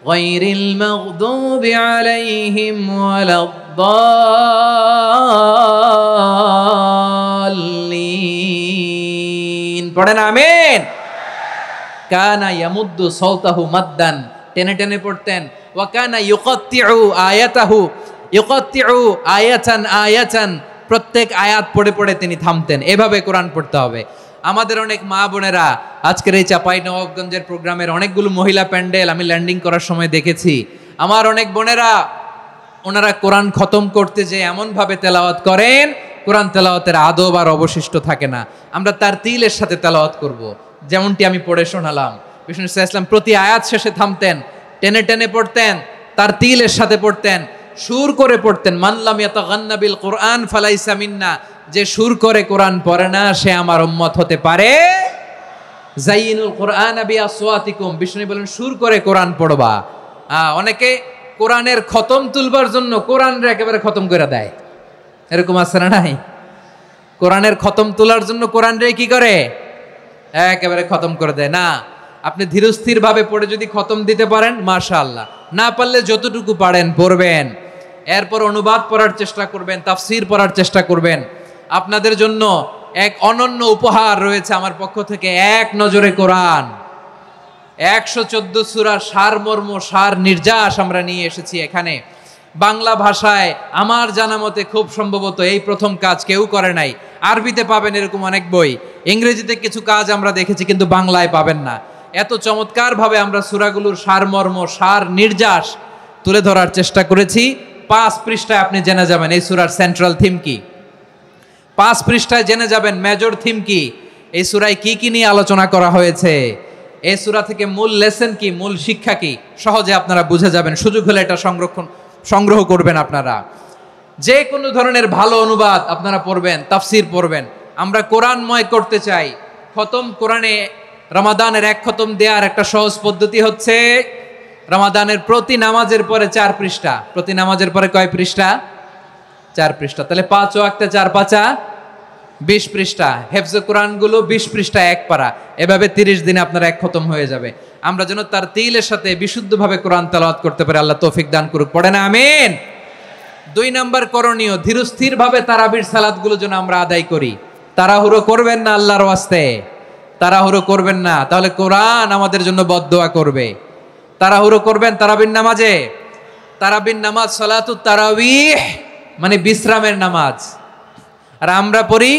গায়রিল মাগদুবি আলাইহিম ওয়ালাদ-দাল্লিন। পড়েন আমিন। কানা ইয়ামুদ্দু সাওতাহু মাদ্দান, টেনে টেনে পড়তেন। ওয়া কানা ইউকাত্তিউ আয়াতাহু, ইউকাত্তিউ আয়াতান আয়াতান, প্রত্যেক আয়াত পড়ে পড়ে তিনি থামতেন। এভাবে কোরআন পড়তে হবে। আমাদের অনেক মা বোনেরা আজকের এই চাঁপাইনবাবগঞ্জের প্রোগ্রামের অনেকগুলো মহিলা প্যান্ডেল আমি ল্যান্ডিং করার সময় দেখেছি। আমার অনেক বোনেরা ওনারা কোরআন খতম করতে যে এমনভাবে তেলাওয়াত করেন, কোরআন তেলাওয়াতের আদব আর অবশিষ্ট থাকে না। আমরা তার তিলের সাথে তেলাওয়াত করব, যেমনটি আমি পড়ে শোনালাম। বিষ্ণু ইসলাম প্রতি আয়াত শেষে থামতেন, টেনে টেনে পড়তেন, তার তিলের সাথে পড়তেন, সুর করে পড়তেন। মানলাম ইয়াতাগান্না বিল কোরআন ফালাইসা মিন্না, যে সুর করে কোরআন পড়ে না সে আমার উম্মত হতে পারে। জাইনুল কোরআন বিআসওয়াতিকুম, বিষ্ণু বলেন সুর করে কোরআন পড়বা। অনেকে কোরআনের খতম তুলবার জন্য কোরআনরে একেবারে খতম করে দেয়, এরকম আছে না নাই? কোরআনের খতম তোলার জন্য কোরআনরে কি করে? একেবারে খতম করে দেয়। না, আপনি ধীরস্থির ভাবে পড়ে যদি খতম দিতে পারেন মাশাআল্লাহ, না পারলে যতটুকু পারেন পড়বেন। এরপর অনুবাদ পড়ার চেষ্টা করবেন, তাফসীর পড়ার চেষ্টা করবেন। আপনাদের জন্য এক অনন্য উপহার রয়েছে আমার পক্ষ থেকে, এক নজরে কোরআন। 114 সূরার সারমর্ম, সার নির্যাস আমরা নিয়ে এসেছি এখানে বাংলা ভাষায়। আমার জানা মতে খুব সম্ভবত এই প্রথম কাজ কেউ করে নাই। আরবিতে পাবেন এরকম অনেক বই, ইংরেজিতে কিছু কাজ আমরা দেখেছি, কিন্তু বাংলায় পাবেন না। এত চমৎকার ভাবে আমরা সূরাগুলোর সারমর্ম, সার নির্যাস তুলে ধরার চেষ্টা করেছি। 5 পৃষ্ঠায় আপনি জেনে যাবেন এই সূরার সেন্ট্রাল থিম কি। 5 পৃষ্ঠায় জেনে যাবেন মেজর থিম কি, এই সূরায় কি কি নিয়ে আলোচনা করা হয়েছে, এই সূরা থেকে মূল লেসন কি, মূল শিক্ষা কি, সহজে আপনারা বুঝে যাবেন। সুযোগ হলে এটা সংগ্রহ করবেন। আপনারা যে কোনো ধরনের ভালো অনুবাদ আপনারা পড়বেন, তাফসীর পড়বেন। আমরা কোরআনময় করতে চাই। খতম কোরআনে রমাদানের 1 খতম দেওয়ার একটা সহজ পদ্ধতি হচ্ছে রমাদানের প্রতি নামাজের পরে 4 পৃষ্ঠা। প্রতি নামাজের পরে কয় পৃষ্ঠা? 4 পৃষ্ঠা। তাহলে 5 ওয়াক্তে 4 পাঁচা 20 পৃষ্ঠা। হেফজে কোরআনগুলো 20 পৃষ্ঠা 1 পারা। এভাবে 30 দিনে আপনার 1 খতম হয়ে যাবে। আমরা যেন তার তিলের সাথে বিশুদ্ধভাবে কোরআন তেলাওয়াত করতে পারি, আল্লাহ তৌফিক দান করুক। পড়ে না আমিন। 2 নাম্বার করণীয়, ধীরস্থির ভাবে তারাবির সালাতগুলো যেন আমরা আদায় করি। তাড়াহুড়ো করবেন না আল্লাহর ওয়াস্তে, তাড়াহুড়ো করবেন না, তাহলে কোরআন আমাদের জন্য বদদোয়া করবে। তাড়াহুড়ো করবেন তারাবির নামাজে। তারাবির নামাজ সালাতুত তারাবিহ মানে বিশ্রামের নামাজ। আর আমরা পড়ি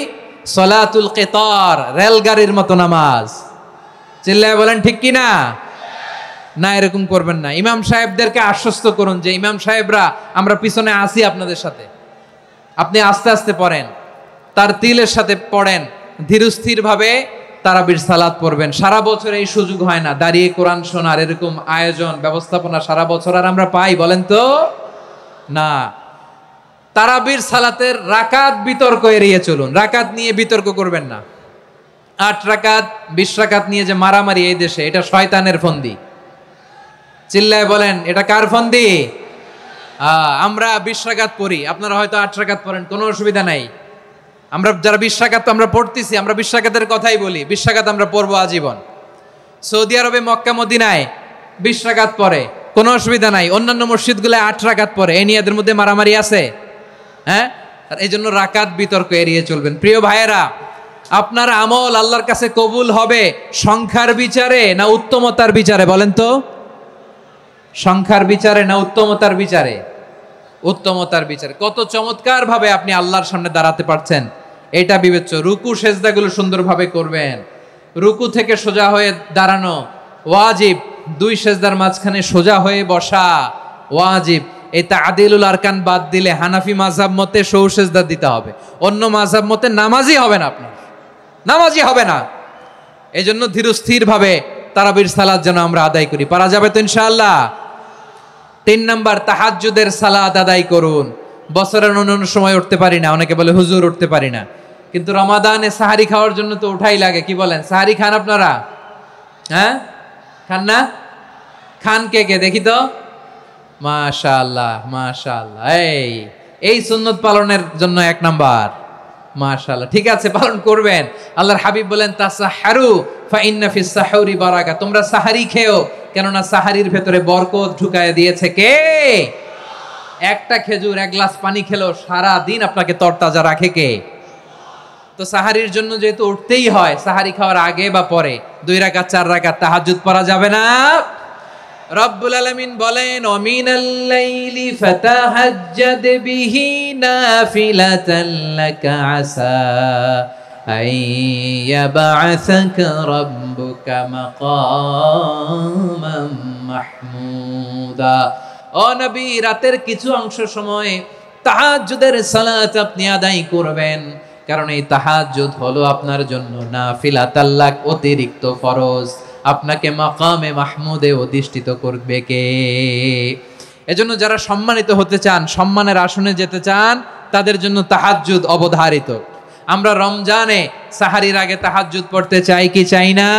সালাতুল কিতার, রেলগাড়ির মতো নামাজ। চিল্লায় বলেন ঠিক কি না? না, এরকম করবেন না। ইমাম সাহেবদেরকে আশ্বস্ত করুন যে ইমাম সাহেবরা আমরা পিছনে আসি আপনাদের সাথে, আপনি আস্তে আস্তে পড়েন, তার তিলের সাথে পড়েন, ধীরস্থির ভাবে তারাবির সালাত পড়বেন। সারা বছর এই সুযোগ হয় না দাঁড়িয়ে কোরআন শোনার, এরকম আয়োজন ব্যবস্থাপনা সারা বছর আর আমরা পাই বলেন তো? না। তারাবির সালাতের রাকাত বিতর্ক এড়িয়ে চলুন। রাকাত নিয়ে বিতর্ক করবেন না। 8 রাকাত 20 রাকাত নিয়ে যে মারামারি এই দেশে, এটা শয়তানের ফন্দি। চিল্লায় বলেন এটা কার ফন্দি? আমরা 20 রাকাত পড়ি, আপনারা হয়তো 8 রাকাত পড়েন, কোনো অসুবিধা নাই। আমরা যারা 20 রাকাত আমরা পড়তেছি, আমরা 20 রাকাতের কথাই বলি। 20 রাকাত আমরা পড়বো আজীবন। সৌদি আরবে মক্কা মদিনায় 20 রাকাত পড়ে, কোনো অসুবিধা নাই। অন্যান্য মসজিদগুলো 8 রাকাত পড়ে, এই নিয়ে এদের মধ্যে মারামারি আছে? হ্যাঁ, এই জন্য রাকাত বিতর্ক এড়িয়ে চলবেন। প্রিয় ভাইয়েরা, আপনার আমল আল্লাহর কাছে কবুল হবে সংখ্যার বিচারে না উত্তমতার বিচারে? বলেন তো, সংখ্যার বিচারে না উত্তমতার বিচারে? উত্তমতার বিচারে। কত চমৎকার ভাবে আপনি আল্লাহর সামনে দাঁড়াতে পারছেন এটা বিবেচ্য। রুকু সেজদাগুলো সুন্দরভাবে করবেন। রুকু থেকে সোজা হয়ে দাঁড়ানো ওয়াজিব, 2 সেজদার মাঝখানে সোজা হয়ে বসা ওয়াজিব। এই তা'দিলুল আরকান বাদ দিলে হানাফি মাযহাব মতে সৌ সেজদা দিতে হবে, অন্য মাযহাব মতে নামাজই হবে না, আপনার নামাজই হবে না। এই জন্য ধীরস্থির ভাবে তারাবির সালাত যেন আমরা আদায় করি। পারা যাবে তো ইনশাআল্লাহ? 3 নাম্বার, তাহাজ্জুদের সালাত আদায় করুন। বছরের অন্যান্য সময় উঠতে পারি না, অনেকে বলে হুজুর উঠতে পারি না, কিন্তু রমাদানে সাহারি খাওয়ার জন্য তো উঠাই লাগে। কি বলেন, সাহারি খান আপনারা? হ্যাঁ, খান না? খান কে কে দেখি তো? মাশাআল্লাহ মাশাআল্লাহ। এই সুন্নত পালনের জন্য 1 নাম্বার। মাশাআল্লাহ, ঠিক আছে, পালন করবেন। আল্লাহর হাবিব বলেন তাসাহহারু ফা ইন্না ফিস সাহুরি বারাকা, তোমরা সাহারি খেও, কেননা সাহারির ভেতরে বরকত ঢুকায় দিয়েছে কে? একটা খেজুর, 1 গ্লাস পানি খেলেও সারা দিন আপনাকে তরতাজা রাখে কে? তো সাহারির জন্য যেহেতু উঠতেই হয়, সাহারি খাওয়ার আগে বা পরে 2 রাকাত 4 রাকাত তাহাজ্জুদ পড়া যাবে না? রব্বুল আলামিন বলেন ওয়ামিনাল লাইলি ফাতাহাজ্জাদ বিহি নাফিলাতান লাকা আসা আইয়াবআসাকা রাব্বুকা মাকামান মাহমুদা। ও নবী, রাতের কিছু অংশ সময় তাহাজ্জুদের সালাত আপনি আদায় করবেন, কারণ এই তাহাজ্জুদ হলো আপনার জন্য নাফিলাতাল লাক, অতিরিক্ত ফরজ। আপনাকে মাকামে মাহমুদে অধিষ্ঠিত করবে কে? এজন্য যারা সম্মানিত হতে চান, সম্মানের আসনে যেতে চান, তাদের জন্য তাহাজ্জুদ অবধারিত। আমরা রমজানে সাহারির আগে তাহাজ্জুদ পড়তে চাই কি চাই না?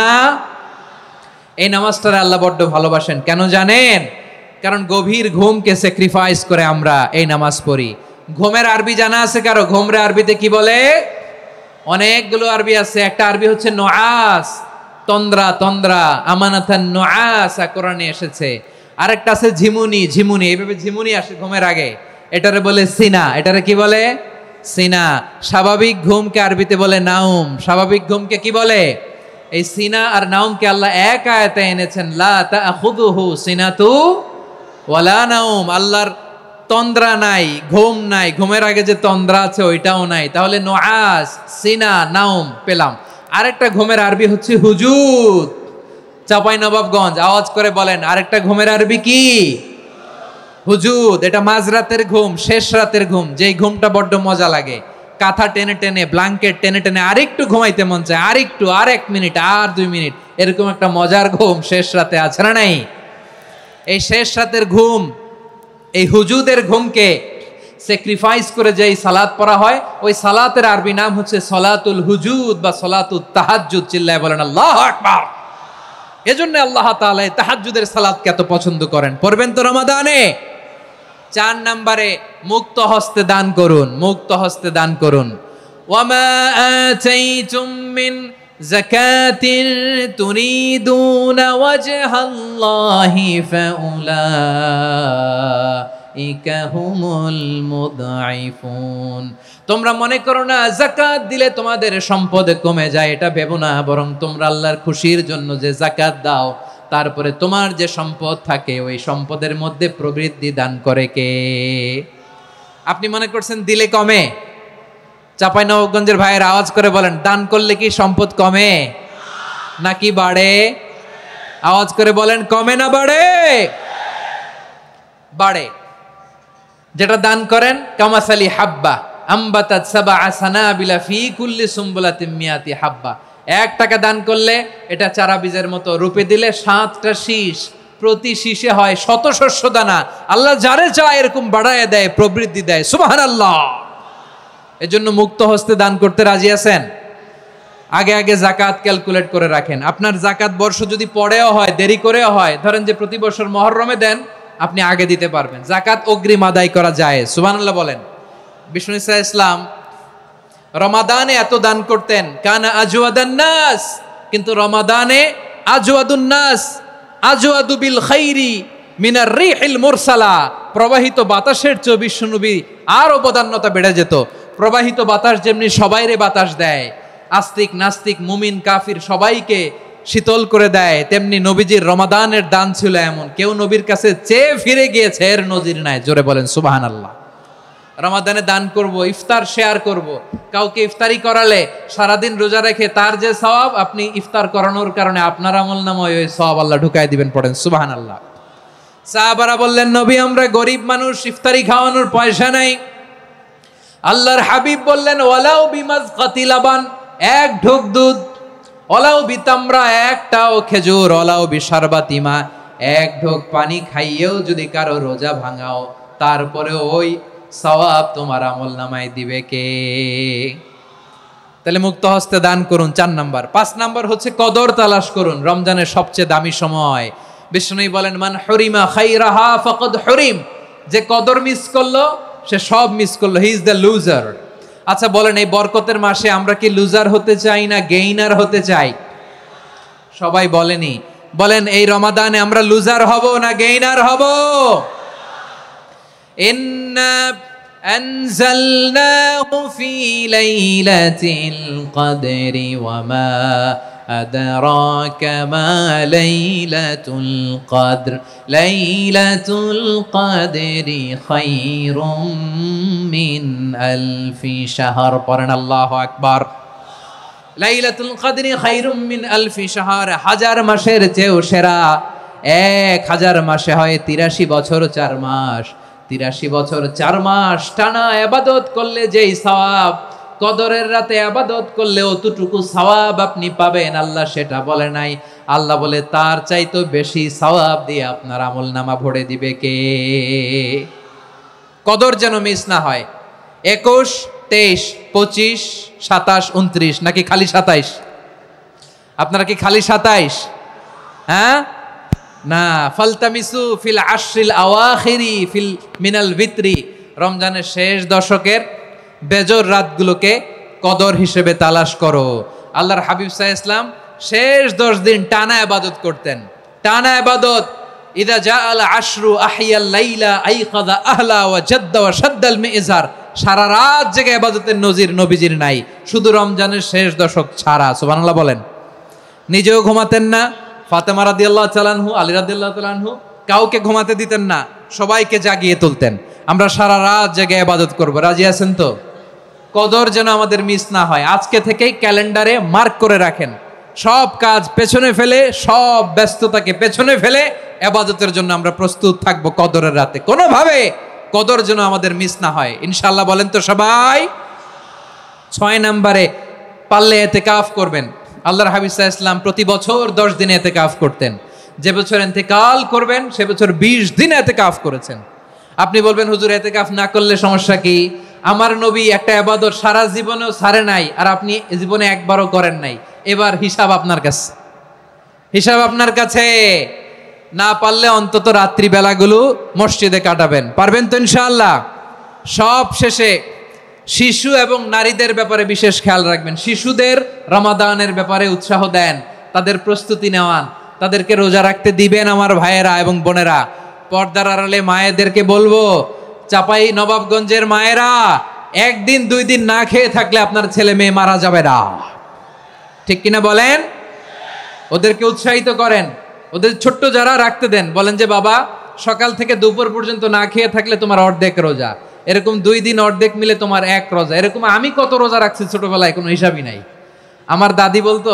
এই নামাজটা আল্লাহ বড্ড ভালোবাসেন। কেন জানেন? কারণ গভীর ঘুমকে স্যাক্রিফাইস করে আমরা এই নামাজ পড়ি। ঘুমের আরবি জানা আছে কারো? ঘুমরে আরবিতে কি বলে? অনেকগুলো আরবি আছে। একটা আরবি হচ্ছে নুআস, তন্দ্রা, তন্দ্রা, আমানাতান নুআসা কোরআনে এসেছে। আরেকটা আছে ঝিমুনি, ঝিমুনি, এইভাবে ঝিমুনি আসে ঘুমের আগে, এটারে বলে সিনা। এটারে কি বলে? সিনা। স্বাভাবিক ঘুমকে আরবিতে বলে নাউম। স্বাভাবিক ঘুমকে কি বলে? এই সিনা আর নাউমকে আল্লাহ এক আয়াতে এনেছেন, লা তাখুযুহু সিনাতু ওয়ালা নাউম। আল্লাহর তন্দ্রা নাই, ঘুম নাই, ঘুমের আগে যে তন্দ্রা আছে ওইটাও নাই। তাহলে নুআস, সিনা, নাউম পেলাম। আরেকটা ঘুমের আরবি হচ্ছে হুজুদ। চাঁপাইনবাবগঞ্জ আওয়াজ করে বলেন, আরেকটা ঘুমের আরবি কি? হুজুদ। এটা মাঝরাতের ঘুম, শেষ রাতের ঘুম, যেই ঘুমটা বড্ড মজা লাগে। কাঁথা টেনে টেনে, ব্ল্যাঙ্কেট টেনে টেনে আরেকটু ঘুমাইতে মন চায়, আরেকটু, আর 1 মিনিট, আর 2 মিনিট, এরকম একটা মজার ঘুম শেষ রাতে আছে না নাই? এই শেষ রাতের ঘুম, এই হুজুদের ঘুমকে স্যাক্রিফাইস করে যেই সালাত পড়া হয়, ওই সালাতের আরবি নাম হচ্ছে সলাতুল হুজুদ বা সলাতুত তাহাজ্জুদ। চিল্লায় বলেন আল্লাহু আকবার। এজন্য আল্লাহ তাআলা তাহাজ্জুদের সালাতকে এত পছন্দ করেন। পড়বেন তো রমাদানে। 4 নম্বরে মুক্ত হস্তে দান করুন, মুক্ত হস্তে দান করুন। ওয়ামা আতাইতুম মিন যাকাতিন তুরিদুনা ওয়াজহাল্লাহি ফাউলাইকা হুমুল মুদঈফুন। তোমরা মনে করো না যাকাত দিলে তোমাদের সম্পদ কমে যায়, এটা ভেবো না, বরং তোমরা আল্লাহর খুশির জন্য যে যাকাত দাও, তারপরে তোমার যে সম্পদ থাকে ওই সম্পদের মধ্যে প্রবৃদ্ধি দান করে কে? আপনি মনে করছেন দিলে কমে? চাঁপাইনবাবগঞ্জের ভাইয়ের আওয়াজ করে বলেন, দান করলে কি সম্পদ কমে নাকি বাড়ে? আওয়াজ করে বলেন, কমে না বাড়ে? বাড়ে। যেটা দান করেন, কামাসালি হাব্বা আম্বাতাত সাবআ সানাবিলা ফি কুল্লি সুমবুলাতিন মিয়াতি হাব্বা। 1 টাকা দান করলে এটা চারা বীজের মতো, রূপে দিলে 7টা শীষ, প্রতি শীষে হয় 100 শস্য দানা। আল্লাহ যারে চায় এরকম বাড়ায় দেয়, প্রবৃদ্ধি দেয়। সুবহানাল্লাহ। এজন্য মুক্ত হস্তে দান করতে রাজি আছেন? আগে আগে যাকাত ক্যালকুলেট করে রাখেন। আপনার যাকাত বর্ষ যদি পরেও হয়, দেরি করেও হয়, ধরেন যে প্রতি বছর মুহররমে দেন, আপনি আগে দিতে পারবেন। যাকাত অগ্রিম আদায় করা যায়। সুবহানাল্লাহ বলেন। বিষ্ণু ইসা ইসলাম রমাদানে এত দান করতেন, কানা আজওয়াদান নাস, কিন্তু রমাদানে আজওয়াদুন নাস আজওয়াদু বিল খাইরি মিনার রিহিল মুরসালা, প্রবাহিত বাতাসের চেয়ে বিশ্বনবী আর অবদান্যতা বেড়ে যেত। প্রবাহিত বাতাস যেমনি সবাইরে বাতাস দেয়, আস্তিক নাস্তিক মুমিন কাফির সবাইকে শীতল করে দেয়, তেমনি নবীজির রমাদানের দান ছিল এমন, কেউ নবীর কাছে চেয়ে ফিরে গিয়েছে এর নজির নাই। জোরে বলেন সুবহানাল্লাহ। রমাদানে দান করব, ইফতার শেয়ার করব। কাউকে ইফতারি করালে সারাদিন রোজা রেখে তার যে সওয়াব, আপনি ইফতার করানোর কারণে আপনার আমলনামায় ওই সওয়াব আল্লাহ ঢুকায় দিবেন। পড়েন সুবহানাল্লাহ। সাহাবারা বললেন, নবী আমরা গরিব মানুষ, ইফতারি খাওয়ানোর পয়সা নাই। আল্লাহর হাবিব বললেন, ওয়ালাউ বিমাজকাতি লাবান, এক ঢোক দুধ, ওয়ালাউ বিতামরা, একটাও খেজুর, ওয়ালাউ বিশারবাতিমা, এক ঢোক পানি খাইয়েও যদি কারো রোজা ভাঙাও, তারপরে ওই সওয়াব তোমার আমলনামায় দিবে কে? তাহলে মুক্ত হস্তে দান করুন, 4 নাম্বার। 5 নাম্বার হচ্ছে কদর তালাশ করুন। রমজানের সবচেয়ে দামি সময়। বিষ্ণু বলেন, মান হুরিমা খাইরাহা ফাকাদ হুরিম, যে কদর মিস করলো সে সব মিস করলো, হি ইজ দ্য লুজার। আচ্ছা বলেন, এই বরকতের মাসে আমরা কি লুজার হতে চাই না গেইনার হতে চাই? সবাই বলেনি, বলেন এই রমাদানে আমরা লুজার হব না গেইনার হব? ইন্না আনজালনাহু ফি লাইলাতিল কদরি ওয়া মা আদরাকা মা লাইলাতুল কদর, লাইলাতুল কদরি খায়রুম মিন আলফি শাহর। পড়েন আল্লাহু আকবার। লাইলাতুল কদরি খায়রুম মিন আলফি শাহর, 1000 মাসের চেয়েও সেরা। 1000 মাসে হয় 83 বছর 4 মাস। 83 বছর 4 মাস টানা ইবাদত করলে যেই সওয়াব, কদরের রাতে ইবাদত করলে অতটুকু সওয়াব আপনি পাবেন, আল্লাহ সেটা বলে নাই। আল্লাহ বলে তার চাইতে বেশি সওয়াব দিয়ে আপনার আমলনামা ভরে দিবে কে? কদর যেন মিস না হয়। 21, 23, 25, 27, 29 নাকি খালি 27? আপনারা কি খালি 27? হ্যাঁ না, ফালতামিসু ফিল আশরিল আওয়াখিরি ফিল মিনাল ভিতরি, রমজানের শেষ দশকের বেজর রাতগুলোকে কদর হিসেবে তালাশ করো। আল্লাহর হাবিব সাল্লাল্লাহু আলাইহি ওয়াসাল্লাম শেষ 10 দিন টানা ইবাদত করতেন, টানা ইবাদত। ইদা জাআল আশরু আহিয়াল লাইলা আইকাযা আহলা ওয়া জাদ্দা ওয়া শাদ্দাল মিজার, সারা রাত জেগে ইবাদতের নজির নবীজির নাই, শুধু রমজানের শেষ দশক ছাড়া। সুবহানাল্লাহ বলেন। নিজেও ঘুমাতেন না, ফাতেমা রাদিয়াল্লাহু তাআলা আনহু, আলী রাদিয়াল্লাহু তাআলা আনহু কাউকে ঘুমাতে দিতেন না, সবাইকে জাগিয়ে তুলতেন। আমরা সারা রাত জেগে ইবাদত করব, রাজি আছেন তো? কদর যেন আমাদের মিস না হয়। আজকে থেকেই ক্যালেন্ডারে মার্ক করে রাখেন, সব কাজ পেছনে ফেলে, সব ব্যস্ততাকে পেছনে ফেলে ইবাদতের জন্য আমরা প্রস্তুত থাকবো কদরের রাতে। কোনোভাবে কদর যেন আমাদের মিস না হয়, ইনশাআল্লাহ। বলেন তো সবাই? 6 নম্বরে পারলে ইতিকাফ করবেন। আল্লাহর হাবিব সাল্লাল্লাহু আলাইহি ওয়াসাল্লাম প্রতি বছর 10 দিন ইতিকাফ করতেন। যে বছর ইন্তেকাল করবেন সে বছর 20 দিন ইতিকাফ করেছেন। আপনি বলবেন, হুজুর ইতিকাফ না করলে সমস্যা কি? আমার নবী একটা ইবাদত সারা জীবনেও ছাড়ে নাই, আর আপনি জীবনে একবারও করেন নাই। এবার হিসাব আপনার কাছে, হিসাব আপনার কাছে। না পারলে অন্তত রাত্রি বেলাগুলো মসজিদে কাটাবেন। পারবেন তো ইনশাআল্লাহ? সব শেষে শিশু এবং নারীদের ব্যাপারে বিশেষ খেয়াল রাখবেন। শিশুদের রমাদানের ব্যাপারে উৎসাহ দেন, তাদের প্রস্তুতি নেওয়ান, তাদেরকে রোজা রাখতে দিবেন। আমার ভাইয়েরা এবং বোনেরা, পর্দার আড়ালে মায়েদেরকে বলবো, চাপাই নবাবগঞ্জের মায়েরা, 1 দিন 2 দিন না খেয়ে থাকলে আপনার ছেলে মেয়ে মারা যাবে না, ঠিক কিনা বলেন? ওদেরকে উৎসাহিত করেন, ওদের ছোট্ট যারা রাখতে দেন, বলেন যে বাবা সকাল থেকে দুপুর পর্যন্ত না খেয়ে থাকলে তোমার অর্ধেক রোজা, এরকম 2 দিন অর্ধেক মিলে তোমার 1 রোজা। এরকম আমি কত রোজা রাখছি ছোটবেলায়, কোনো হিসাবই নাই। আমার দাদি বলতো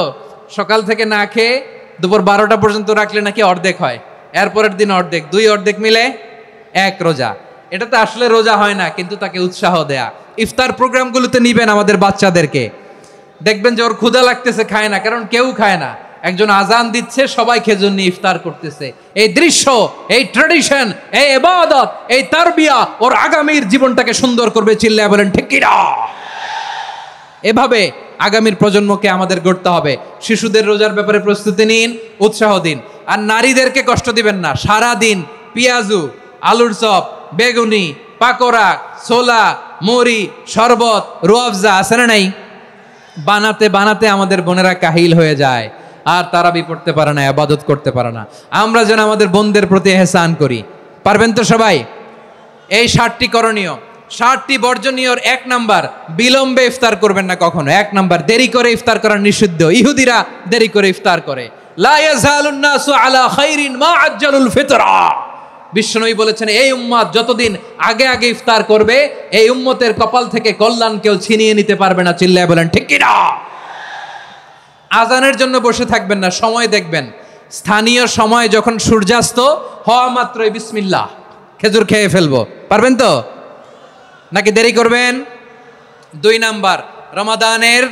সকাল থেকে না খেয়ে দুপুর 12টা পর্যন্ত রাখলে নাকি অর্ধেক হয়, এরপরের দিন অর্ধেক, 2 অর্ধেক মিলে 1 রোজা। এটা তো আসলে রোজা হয় না, কিন্তু তাকে উৎসাহ দেয়া। ইফতার প্রোগ্রামগুলোতে নিবেন আমাদের বাচ্চাদেরকে, দেখবেন যে ওর ক্ষুধা লাগতেছে, খায় না, কারণ কেউ খায় না। একজন আজান দিচ্ছে, সবাই খেজুর নিয়ে ইফতার করতেছে। এই দৃশ্য, এই ট্র্যাডিশন, এই ইবাদত, এই তারবিয়া ওর আগামীর জীবনটাকে সুন্দর করবে। চিল্লায় বলেন ঠিক কি না? এভাবে আগামীর প্রজন্মকে আমাদের গড়তে হবে। শিশুদের রোজার ব্যাপারে প্রস্তুতি নিন, উৎসাহ দিন। আর নারীদেরকে কষ্ট দিবেন না। সারা দিন পেঁয়াজু, আলুর চপ, বেগুনি, পাকোড়া, ছোলা, মুড়ি, শরবত, রুয়াফজা আছে না নাই? বানাতে বানাতে আমাদের বোনেরা কাহিল হয়ে যায়। আর তারাবি পড়তে পারে না, ইবাদত করতে পারে না। আমরা যেন আমাদের বোনদের প্রতি ইহসান করি। পারবেন তো সবাই? এই 60টি করণীয়, 60টি বর্জনীয়র 1 নাম্বার, বিলম্বে ইফতার করবেন না কখনো। 1 নাম্বার, দেরি করে ইফতার করা নিষিদ্ধ। ইহুদিরা দেরি করে ইফতার করে। লা ইয়াজালুন নাসু আলা খাইরিন মা আজ্জালুল ফিতরা। বিশ্বনবী বলেছেন, এই উম্মত যতদিন আগে আগে ইফতার করবে, এই উম্মতের কপাল থেকে কল্যাণ কেউ ছিনিয়ে নিতে পারবে না। চিল্লায় বলেন ঠিক কি না? আজানের জন্য বসে থাকবেন না, সময় দেখবেন। স্থানীয় সময় যখন সূর্যাস্ত হওয়া মাত্রই বিসমিল্লাহ, খেজুর খেয়ে ফেলবো। পারবেন তো নাকি দেরি করবেন? 2 নাম্বার, রমাদানের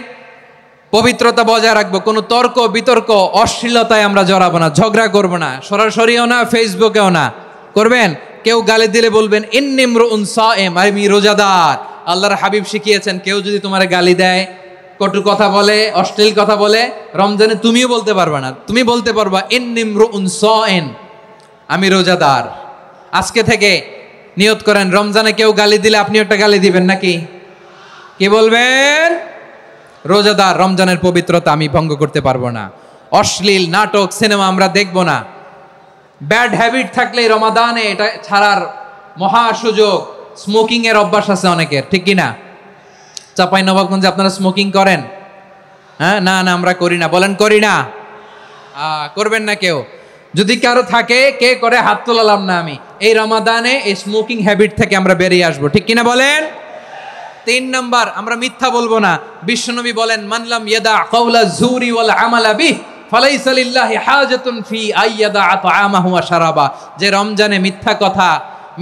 পবিত্রতা বজায় রাখবো। কোনো তর্ক বিতর্ক অশ্লীলতায় আমরা জড়াবো না, ঝগড়া করবো না, সরাসরিও না, ফেসবুকেও না। করবেন? কেউ গালি দিলে বলবেন ইন্নিমরুউন সায়েম, আমি রোজাদার। আল্লাহর হাবিব শিখিয়েছেন, কেউ যদি তোমার গালি দেয়, কটু কথা বলে, অশ্লীল কথা বলে, রমজানে তুমিও বলতে পারবে না। তুমি বলতে পারবা ইন্নিমরুউন সায়েম, আমি রোজাদার। আজকে থেকে নিয়ত করেন, রমজানে কেউ গালি দিলে আপনি একটা গালি দিবেন নাকি? কি বলবেন? রোজাদার, রমজানের পবিত্রতা আমি ভঙ্গ করতে পারবো না। অশ্লীল নাটক সিনেমা আমরা দেখবো না। ব্যাড হ্যাবিট থাকলে রমাদানে এটা ছাড়ার মহা সুযোগ। স্মোকিং এর অভ্যাস আছে অনেকের, ঠিক কি না? চাঁপাইনবাবগঞ্জে আপনারা স্মোকিং করেন? হ্যাঁ, না না আমরা করি না। বলেন করি না? করবেন না কেউ? যদি কারো থাকে, কে করে হাত তোলালাম না আমি। এই রমাদানে এই স্মোকিং হ্যাবিট থেকে আমরা বেরিয়ে আসবো, ঠিক কিনা বলেন? 3 নাম্বার, আমরা মিথ্যা বলবো না। বিশ্বনবী বলেন, মানলাম ইয়াদা কাওলা যুরি ওয়াল আমালা বিহি ফালাইসা লিল্লাহি হাজাতুন ফি আইয়াদা তাআমাহু ওয়া শারাবা। যে রমজানে মিথ্যা কথা,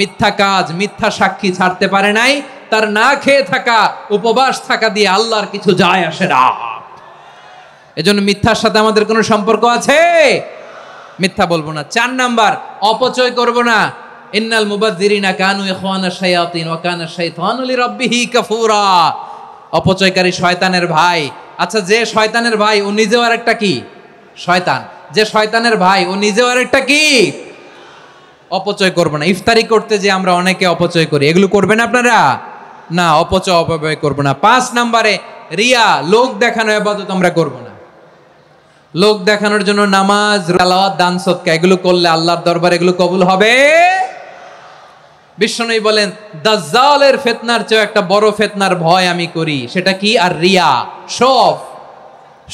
মিথ্যা কাজ, মিথ্যা সাক্ষী ছাড়তে পারে নাই, তার না খেয়ে থাকা, উপবাস থাকা দিয়ে আল্লাহর কিছু যায় আসে না। এজন্য মিথ্যার সাথে আমাদের কোনো সম্পর্ক আছে? মিথ্যা বলবো না। 4 নাম্বার, অপচয় করব না। ইন্নাল মুবাযযিরিনা কানু ইখওয়ানাশ শায়াতিন ওয়া কানা শাইতানু লিরাব্বিহি কাফুরা। অপচয়কারী শয়তানের ভাই। আচ্ছা, যে শয়তানের ভাই ও নিজেও আরেকটা কি? শয়তান। যে শয়তানের ভাই ও নিজেও আরেকটা কি? অপচয় করব না। ইফতারি করতে যে আমরা অনেকে অপচয় করি, এগুলো করবেন আপনারা? না, অপব্যয় করব না। 5 নাম্বারে, রিয়া, লোক দেখানো ইবাদত আমরা করব না। লোক দেখানোর জন্য নামাজ, তেলাওয়াত, দান, সদকা এগুলো করলে আল্লাহর দরবারে এগুলো কবুল হবে? বিশ্বনবী বলেন, দাজ্জালের ফিতনার চেয়ে একটা বড় ফিতনার ভয় আমি করি। সেটা কি? আর রিয়া,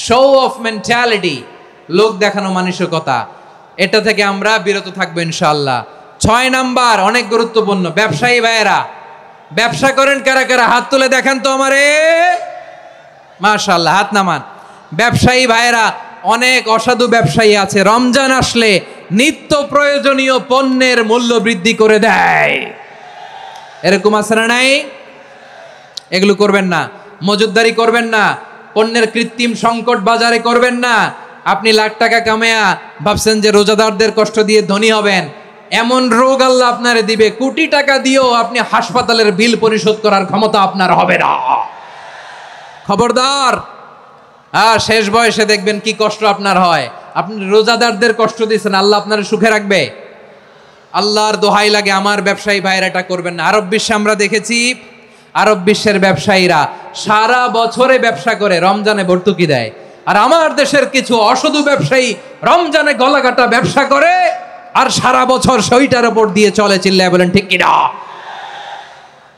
শো অফ মেন্টালিটি, লোক দেখানো মানসিকতা। এটা থেকে আমরা বিরত থাকবো ইনশাআল্লাহ। 6 নাম্বার, অনেক গুরুত্বপূর্ণ। ব্যবসায়ী ভাইয়েরা, ব্যবসা করেন কারা কারা? হাত তুলে দেখান তো আমারে। মাশাআল্লাহ, হাত নামান। ব্যবসায়ী ভাইয়েরা, অনেক অসাধু ব্যবসায়ী আছে, রমজান আসলে নিত্য প্রয়োজনীয় পণ্যের মূল্য বৃদ্ধি করে দেয়। এরকম আছে না নাই? এগুলো করবেন না। মজুদদারি করবেন না। পণ্যের কৃত্রিম সংকট বাজারে করবেন না। আপনি লাখ টাকা কামায়া ভাবছেন যে রোজাদারদের কষ্ট দিয়ে ধনী হবেন। এমন রোগ আল্লাহ আপনারে দিবে, কোটি টাকা দিয়েও আপনি হাসপাতালের বিল পরিশোধ করার ক্ষমতা আপনার হবে না। খবরদার। শেষ বয়সে দেখবেন কি কষ্ট আপনার হয়। আপনি রোজাদারদের কষ্ট দিয়েছেন, আল্লাহ আপনার সুখে রাখবে? আল্লাহর দোহাই লাগে, আমার ব্যবসায়ী ভাইয়েরা এটা করবেন না। আরব বিশ্বে আমরা দেখেছি, আরব বিশ্বের ব্যবসায়ীরা সারা বছরে ব্যবসা করে, রমজানে ভর্তুকি দেয়। আর আমার দেশের কিছু অসাধু ব্যবসায়ী রমজানে গলাকাটা ব্যবসা করে আর সারা বছর সইটার উপর দিয়ে চলে। চিল্লায় বলেন ঠিক কিনা?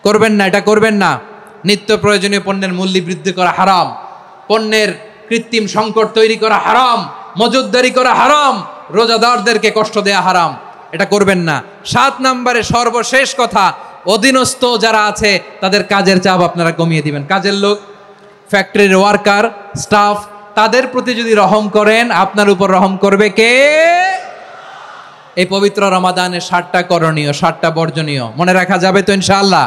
করবেন না, এটা করবেন না। নিত্য প্রয়োজনীয় পণ্যের মূল্য বৃদ্ধি করা হারাম, পণ্যের কৃত্রিম সংকট তৈরি করা হারাম, মজুদদারি করা হারাম, রোজাদারদেরকে কষ্ট দেয়া হারাম। এটা করবেন না। 7 নাম্বারে সর্বশেষ কথা, অধীনস্থ যারা আছে তাদের কাজের চাপ আপনারা কমিয়ে দিবেন। কাজের লোক, ফ্যাক্টরির ওয়ার্কার, স্টাফ, তাদের প্রতি যদি রহম করেন, আপনার উপর রহম করবে কে? এই পবিত্র রমাদানের 7টা করণীয়, 7টা বর্জনীয় মনে রাখা যাবে তো ইনশাআল্লাহ?